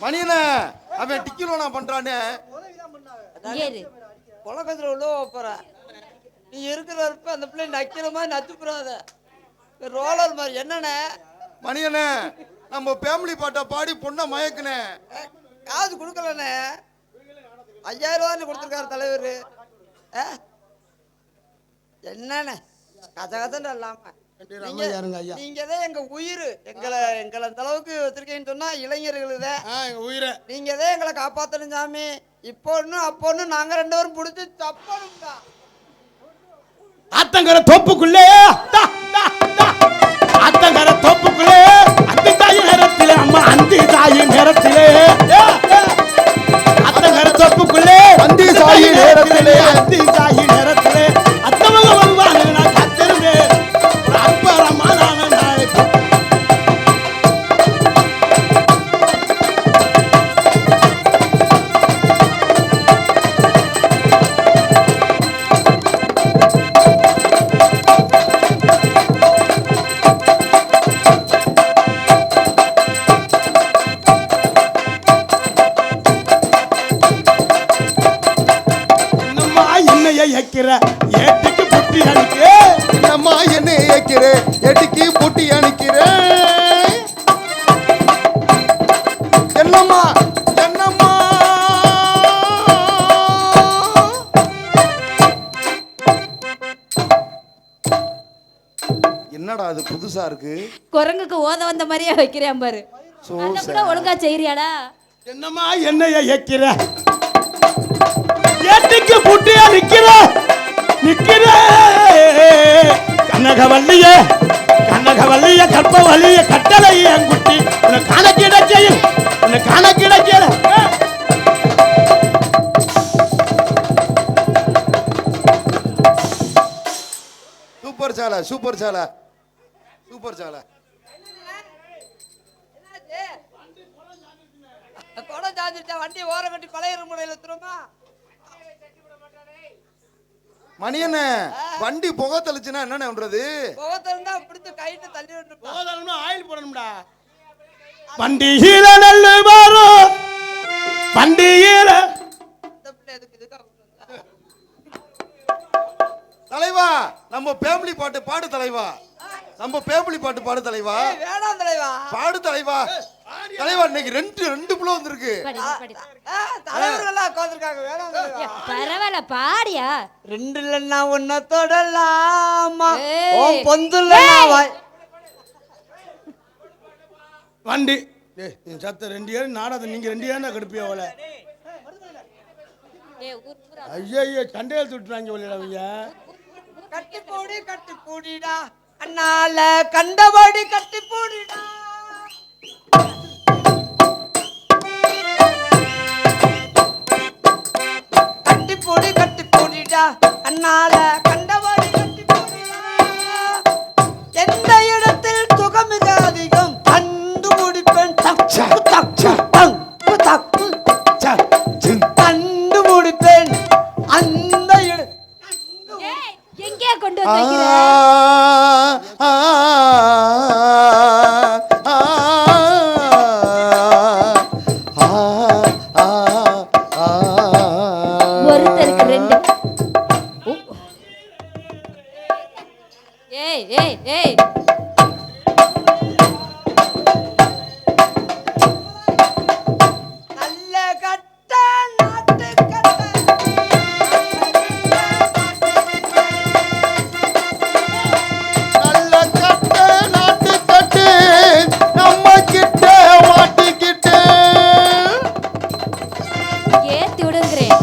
மணியன அவன் டிக்கிலோனா பண்றானே. உலகத்தில் உள்ள போற நீ இருக்கிறப்ப அந்த பிள்ளை நக்கிற மாதிரி நச்சுப்புறாத ரோலர் மாதிரி என்னண்ணே. மணியன நம்ம ஃபேமிலி பாட்டை பாடி பொண்ணை மயக்குனே, காசு கொடுக்கலண்ணே. 5000 ரூபான்னு கொடுத்துருக்காரு தலைவர். என்னண்ணே கசகசன்னு இல்லாம நீங்க தான் எங்க உயிர், எங்களை அந்த அளவுக்கு வச்சிருக்கேன்னு சொன்னா இளைஞர்கள் தான் உயிரை, நீங்க தான் எங்களை காப்பாத்தணும் சாமி. இப்போ அப்போன்னு நாங்க 2 பேரும் பிடிச்சி தப்பணும்டா. ஆத்தங்கர தோப்புக்குள்ளே ஆத்தங்கர தோப்புக்குள்ளே அந்தி தாய் நேரத்திலே அம்மா அந்தி தாய் நேரத்திலே ஆத்தங்கர தோப்புக்குள்ளே அந்தி தாய் நேரத்திலே அத்தமக வருவாங்க நான் காத்திருமே அப்பறமான நாளைக்கு. ஏட்டுக்கு புட்டி அணிக்க, என்னம்மா என்ன ஏக்கிற எட்டுக்கு புட்டி அணிக்கிற, என்னம்மா என்னம்மா என்னடா அது புதுசா இருக்கு. குரங்குக்கு ஓத வந்த மாதிரியே வைக்கிறேன் பாரு. அத கூட ஒழுங்கா செய்யறியாடா? என்னம்மா என்னைய ஏக்கிற ஏட்டுக்கு புட்டி அணிக்கிற நிக்கிற கனகவல்லியே கற்பவல்லிய கட்டளை என் குட்டி உன்னை காண கிடைக்கையில் சூப்பர் சாலை கொடை சாஞ்சிருச்சா வண்டி ஓரம் கட்டி பழைய முறையில திரும்ப. மணியண்ணே வண்டி புகை தெளிச்சுன்னா என்னண்ணே பண்றது? புகை தெரிந்தா பிடிச்சு கைட்டு தள்ளி விட்டு ஆயில் போடணும்டா. வண்டியில நல்ல வரும் வண்டியில தலைவா நம்ம ஃபேமிலி பாட்டு பாடு தலைவா, நம்ம ஃபேமிலி பாட்டு பாடு தலைவா. வேணாம் தலைவா, பாடு தலைவா. தலைவா இன்னைக்கு ரெண்டு புள்ள வந்திருக்கு. தலைவர்கள்லாம் உட்கார்ந்திருக்காங்க. வேணாம் தலைவா. பரவாயில்ல பாடியா. 2 இல்லன்னா உன்னை தொடலாமா ஓ பொந்துல வண்டி சத்த 2 ஏர் நாடாத நீங்க 2 ஏர் கடுப்பியா போல. ஐயோ சண்டையில் சுட்டுறாங்க போலீங்க. கட்டி போடிடா அண்ணால கண்டபடி கட்டி போடிடா. மூடி கட்டி போடிடா அண்ணால கண்டவாடி கட்டி போடிடா எந்த இடத்தில் சுகம் மிக அதிகம் கண்டுபிடிப்பேன் தக்கு தக்கு தக்கு தக்கு கண்டுபிடிப்பேன் அந்த ஏய், எங்கேயா கொண்டு வந்து வைக்கிற? ஒருத்தருக்கு ரெண்டு. ஏய் ஏய் ஏய் நல்ல கட்ட நாட்டு கட்ட நல்ல கட்டு நாட்டு கட்டு நம்ம கிட்ட மாட்டிக்கிட்டு ஏத்தி விடுங்கிறேன்.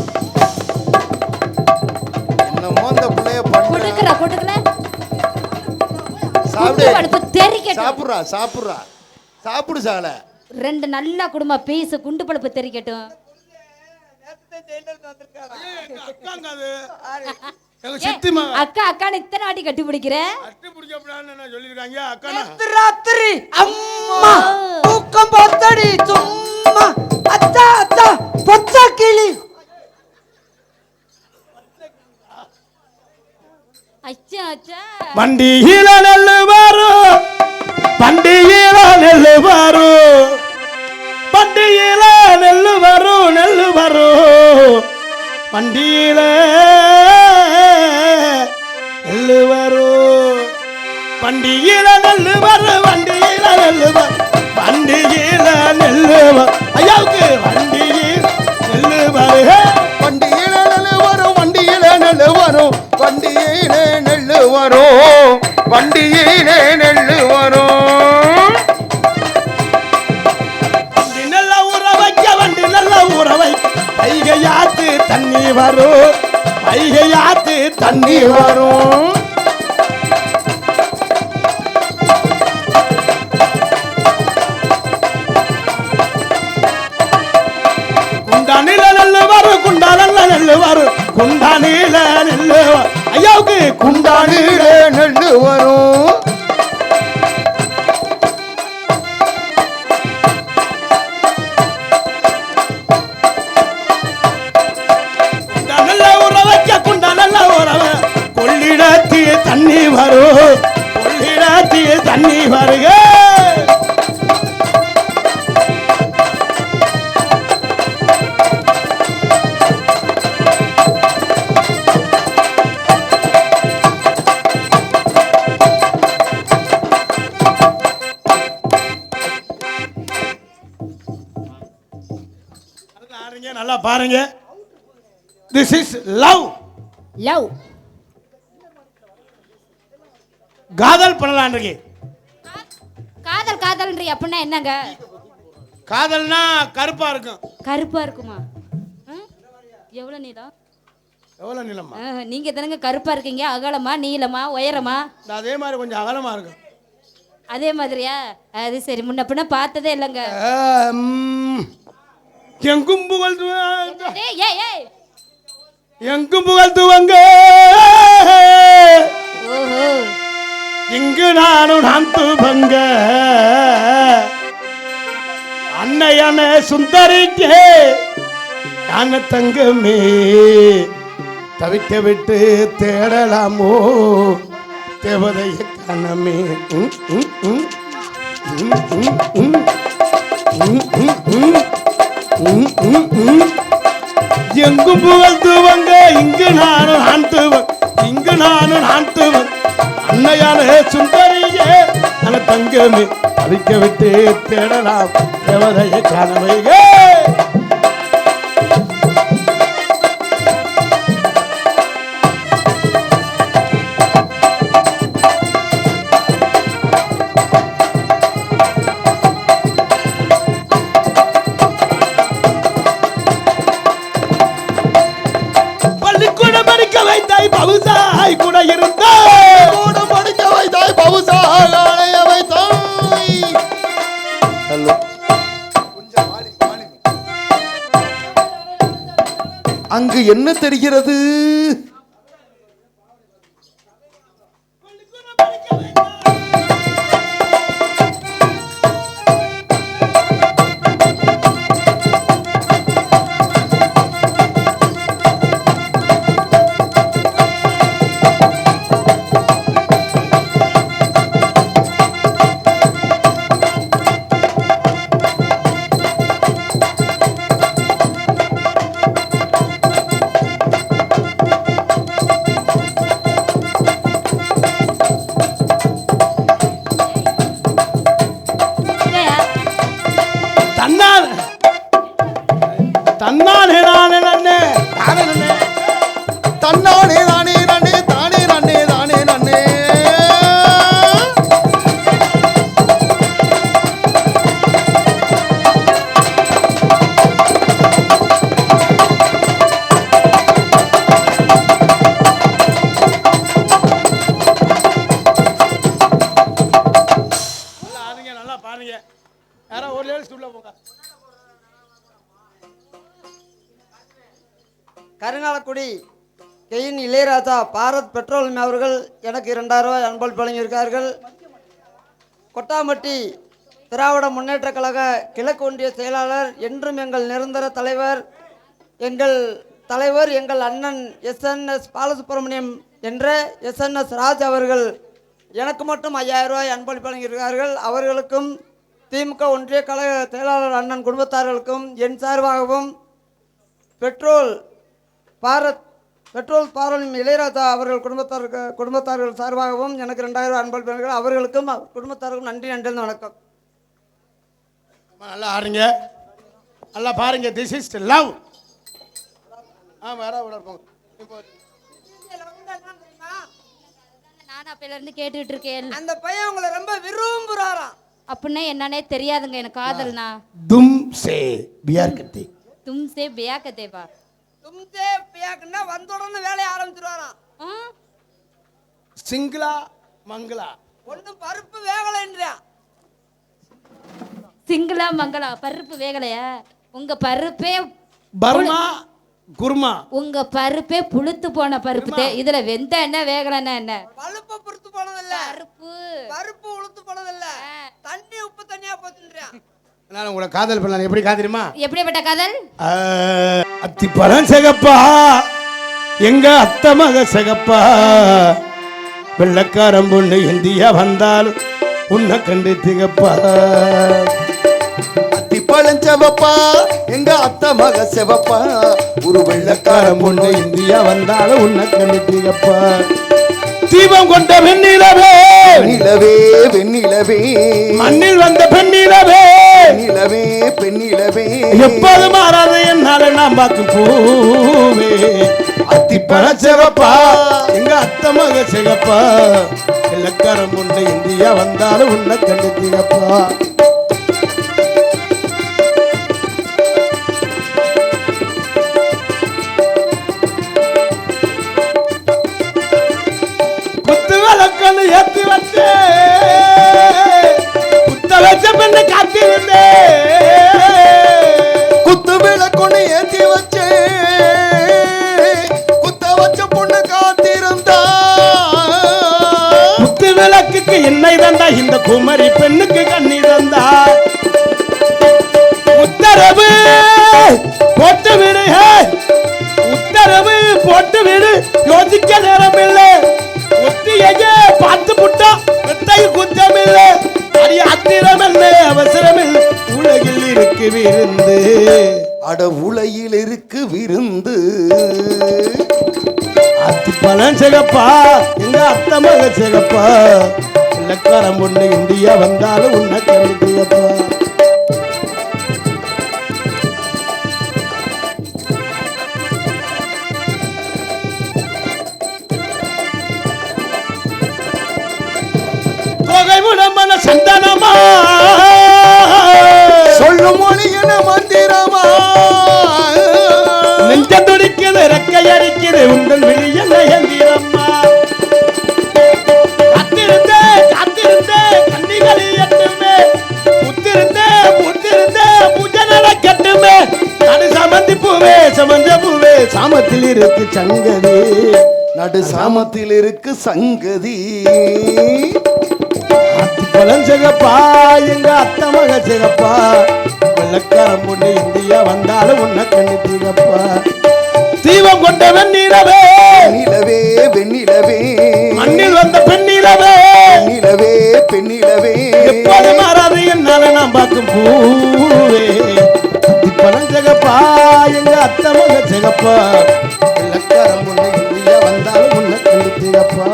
என்னமோ அந்த பிள்ளைய பண்ண கொடுக்குற கொடுக்கல சாப்பிடு படுப்பு தெரிக்கட்டும். சாப்பிடுறா சாப்பிடுறா சாப்பிடு சால ரெண்டு நல்ல குடும்ப பீஸ் குண்டு பழுப்பு தெரிக்கட்டும். அக்காங்க அது எங்க சித்தி மகன் அக்கா அக்கான்னு இத்தனை வாட்டி கட்டி பிடிக்கிற. அட்டி பிடிக்கப்படான்னு என்ன சொல்லியிருக்காங்க அக்கா நேத்து ராத்திரி அம்மா தூக்கம் பார்த்தடி சும்மா அத்தா அத்தா பொச்ச கிளி அச்சா அச்சா வண்டியில நெல்லு வரும் வண்டியில நெல்லு வரும் வண்டியில நெல்லு வரும் நெல்லு வரும் வண்டியில நெல்லு வரும் வண்டியில நெல்லு வரும் வண்டியில நெல்லு வரும் வண்டியில நெல்லு வரும் ஐயாவுக்கு வண்டியில் நெல்லு வரும் வண்டியில நெல்லு வரும் வண்டியில நெல்லு வரும் வண்டியில நெல்லு வரும் வண்டியில நெல்லு வரும் வண்டி நல்ல ஊற வைக்க வண்டி நல்ல ஊற வைக்க வைகையாத்து தண்ணி வரும் வைகையாத்து தண்ணி வரும் குண்டானில நெல்லு வரும் குண்டானல்ல நெல்லு வரும் குண்டானில நெல்லு வரும். ஐயாவுக்கு குண்டானில வண்டியில நெல்லு வரும் நல்ல ஊற வைக்க குண்டா நல்ல ஊறவ கொள்ளிடத்தி தண்ணி வரும் கொள்ளிடத்தி தண்ணி வருக நல்லா பாருங்க திஸ் இஸ் லவ் லவ் காதல் பண்ணலாம் இருக்கு காதல் காதல்ன்றி அப்படின்னா என்னங்க? காதல்னா கருப்பா இருக்கும் கருப்பா இருக்குமா? எவ்வளவு நீளம்? எவ்வளவு நீளமா நீங்க தானங்க கருப்பா இருக்கீங்க. அகலமா நீளமா உயரமா? அதே மாதிரி கொஞ்சம் அகலமா இருக்கும் அதே மாதிரியா? அது சரி, முன்ன பின்ன பார்த்ததே இல்லைங்க. எங்கும் புகழ் ஏய் ஏய் ஏய் எங்கும் புகழ்த்துவங்க ஓஹோ இங்கு நானும் நான் துவங்க அன்னையான சுந்தரிக்கே யான தங்கமே தவிக்க விட்டு தேடலாமோ தேவதைய கணமே எங்கும் புகழ்த்துவங்க இங்கு நானும் நான் துவங்க இங்கு நானும் நான் துவங்க அன்னையான சுந்தரியே யான தங்கமே தவிக்க விட்டு தேடலாம் தேவதைய கணமையே வைத்தாய் பவுசாய் கூட இருந்தாய் கூட படிக்க வைத்தாய் பவுசாய் ஆணைய வைத்தாய் அங்கு என்ன தெரிகிறது? தன்னானே நானே நன்னே நானே நன்னே தன்னானே தானே நன்னே தானே நன்னே தானே நன்னே. நல்லா ஆடுங்க, நல்லா பாருங்க. யாரோ ஒரு லேடிஸ் உள்ள போங்க. கருங்காலக்குடி கெயின் இளையராஜா பாரத் பெட்ரோலியம் அவர்கள் எனக்கு 2000 ரூபாய் அன்பளிப்பு வழங்கியிருக்கார்கள். கொட்டாம்பட்டி திராவிட முன்னேற்ற கழக கிழக்கு ஒன்றிய செயலாளர், என்றும் எங்கள் நிரந்தர தலைவர், எங்கள் அண்ணன் SNS பாலசுப்ரமணியம் என்ற SNS ராஜ் அவர்கள் எனக்கு மட்டும் 5000 ரூபாய் அன்பளிப்பு வழங்கியிருக்கார்கள். அவர்களுக்கும் திமுக ஒன்றிய கழக செயலாளர் அண்ணன் குடும்பத்தார்களுக்கும் என் சார்பாகவும் பெட்ரோல் பாரலியம் இளையராஜா அவர்கள் குடும்பத்தார்கள் சார்பாகவும் எனக்கு 2000 ரூபாய் அன்பளிப்பு, அவர்களுக்கும் குடும்பத்தாருக்கும் நன்றி வணக்கம். நல்லா ஆடுங்க, நல்லா பாருங்க. This is love. வேற போங்க. நான் அப்பையில இருந்து கேட்டுட்டு இருக்கேன். அந்த பையன் உங்களை ரொம்ப விரும்புறாராம். அப்படின்னா என்னன்னே தெரியாதுங்க எனக்கு. காதல்னா தும்சே பியார் கத்தே, தும்சே பியா கத்தேவா, தும்சே பியாக்குன்னா வந்த உடனே வேலையை ஆரம்பிச்சிருவாராம். சிங்களா மங்களா ஒன்றும் பருப்பு வேகலைன்றியா? சிங்களா மங்களா பருப்பு வேகலையா? உங்க பருப்பே பர்மா குருமா, உங்க பருப்பே புளுத்து போன பருப்பு. இதுல வெந்த என்ன வேகலன்னா என்ன? பழுப்பு புறுத்து போனதில்ல, பருப்பு உளுத்து போனதில்ல, தண்ணி உப்பு தண்ணியா போச்சுன்றியா? நான் உங்களை காதல் பண்ணலாம். எப்படி காதலிமா? எப்படிப்பட்ட காதல்? அத்திப்பழம் சிகப்பா, எங்க அத்த மக சிகப்பா, வெள்ளக்காரம் பொண்ணு இந்தியா வந்தாலும் உன்னை கண்டு திகப்பா. அத்திப்பழம் செவப்பா, எங்க அத்த மக செவப்பா, ஒரு வெள்ளக்காரம் பொண்ணு இந்தியா வந்தாலும் உன்னை கண்டு திகப்பா. தீபம் கொண்ட வெண்ணிலவே, நிலவே வெண்ணிலவே, மண்ணில் வந்த பெண்ணிலவே, நிலவே பெண்ணிலவே, எப்போது மாறாத என்னால நாம் பார்க்கும் பூவே. அத்திப்பழம் சிவப்பா, எங்க அத்த மக சிகப்பா, வெள்ளக்காரம் பொண்ணு இந்தியா வந்தாலும் உன்னை கண்டு திகப்பா. ஏத்தி வச்சே குத்த வச்ச பெண்ணு காத்திருந்தே, குத்து விளக்கொன்னு ஏத்தி வச்சே குத்த வச்ச பொண்ணு காத்திருந்தா. குத்து விளக்குக்கு எண்ணெய் தந்தா, இந்த குமரி பெண்ணுக்கு கண்ணி தந்தா. உத்தரவு போட்டு விடு, உத்தரவு போட்டு விடு, யோசிக்க நேரம் இல்லை. ஒத்தியே பார்த்து புட்டா வெட்டை குத்தம் இல்லை. அடி அத்திரம் என்ன அவசரம் இல்லை. உலகில் இருக்கு விருந்து, அட உலகில் இருக்கு விருந்து. அத்திப்பழம் சிகப்பா, எங்க அத்த மக சிகப்பா, வெள்ளக்காரம் பொண்ணு இந்தியா வந்தாலும் உன்னை கண்டுப்பா. சந்தனமா சொல்லும் மொழி என மந்திரமா, நெஞ்ச துடிக்குது ரெக்கை அடிக்குது உங்கள் விழிய நயந்திரம்மா. காத்திருந்தே காத்திருந்தே கண்ணிகளி எட்டுமே, புத்திருந்தே புத்திருந்தே புஜ நடக்கட்டுமே. நடு சமந்தி பூவே சமந்த பூவே சாமத்தி சாமத்தில் இருக்கு சங்கதி நடு சாமத்தில் இருக்கு சங்கதி பழம் சிகப்பா எங்க அத்தை மக சிகப்பா வெள்ளக்காரம் பொண்ணு இந்தியா வந்தாலும் உன்னை கண்ணு திகப்பா தீபம் கொண்ட வெண்ணிலவே நிலவே வெண்ணிலவே மண்ணில் வந்த பெண்ணிலவே நிலவே பெண்ணிலவே எப்போது மாறாது என்னால நான் பார்க்கும் பூவே பழம் சிகப்பா எங்க அத்தை மக சிகப்பா வெள்ளக்காரம் பொண்ணு இந்தியா வந்தாலும் உன்னை கண்ணு திகப்பா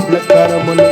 வெள்ளக்காரம் பொண்ணு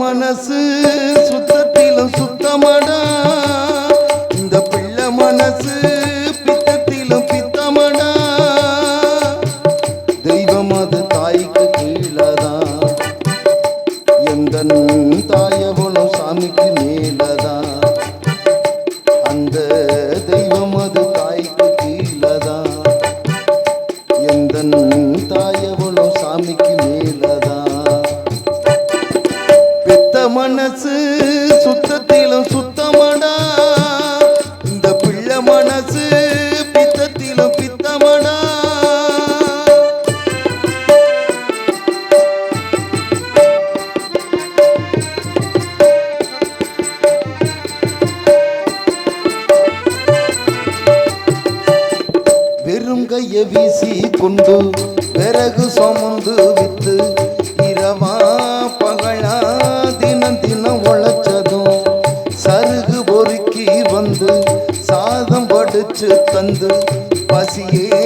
மனசு சுத்தத்திலும் சுத்தமடா இந்த பிள்ளை மனசு பித்தத்திலும் பித்தமடா தெய்வம் அது தாய்க்கு கீழதான் எந்த தாயவனும் சாமிக்கு மேலதான் அந்த தெய்வம் அது தாய்க்கு கீழதான் எந்த தாயவனும் சாமிக்கு மேலதான் மனசு சுத்தத்திலும் சுத்தமடா இந்த பிள்ளை மனசு பித்தத்திலும் பித்தமடா வெறும் கைய வீசி கொண்டு விறகு சுமந்து வித்து இரவா பகழா தினம் தினம் உழைச்சதும் சருகு பொறுக்கி வந்து சாதம் படிச்சு தந்து பசியே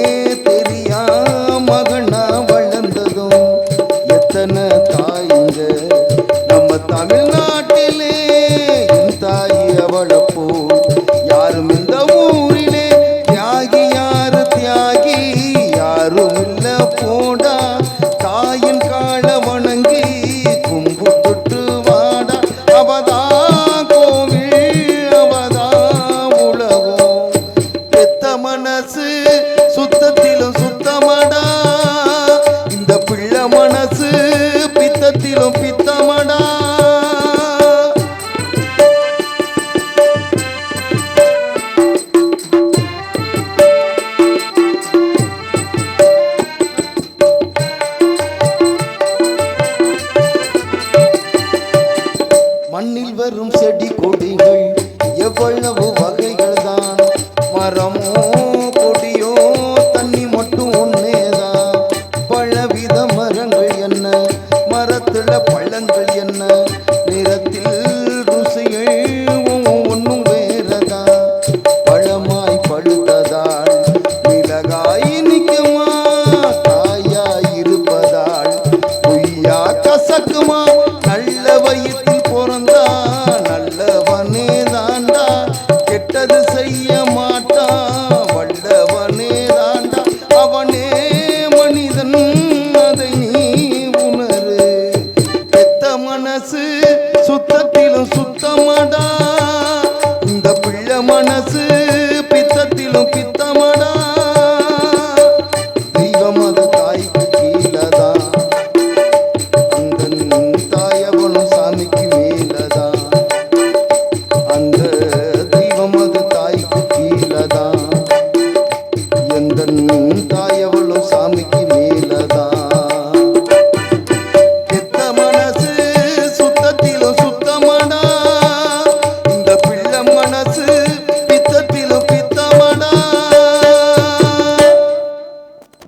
தெரியா மகனா வளர்ந்ததும் எத்தனை தாய்ங்க நம்ம தமிழ்நாட்டிலே என் தாய் அவளை போல் யாரும் இந்த ஊரிலே தியாகி யாரு தியாகி யாரும் இல்ல போடா தாயின் கால வணங்கி கும்பிட்டுட்டு வாடா அவதா கோவில் அவதா உலகம் பெத்த மனசு சுத்தத்திலும் சுத்தமடா இந்த பிள்ளை மனசு பித்தத்திலும் பித்தமடா மண்ணில் வரும் செடி கொடிகள் எவ்வளவு வகைகள் தான் மரமோ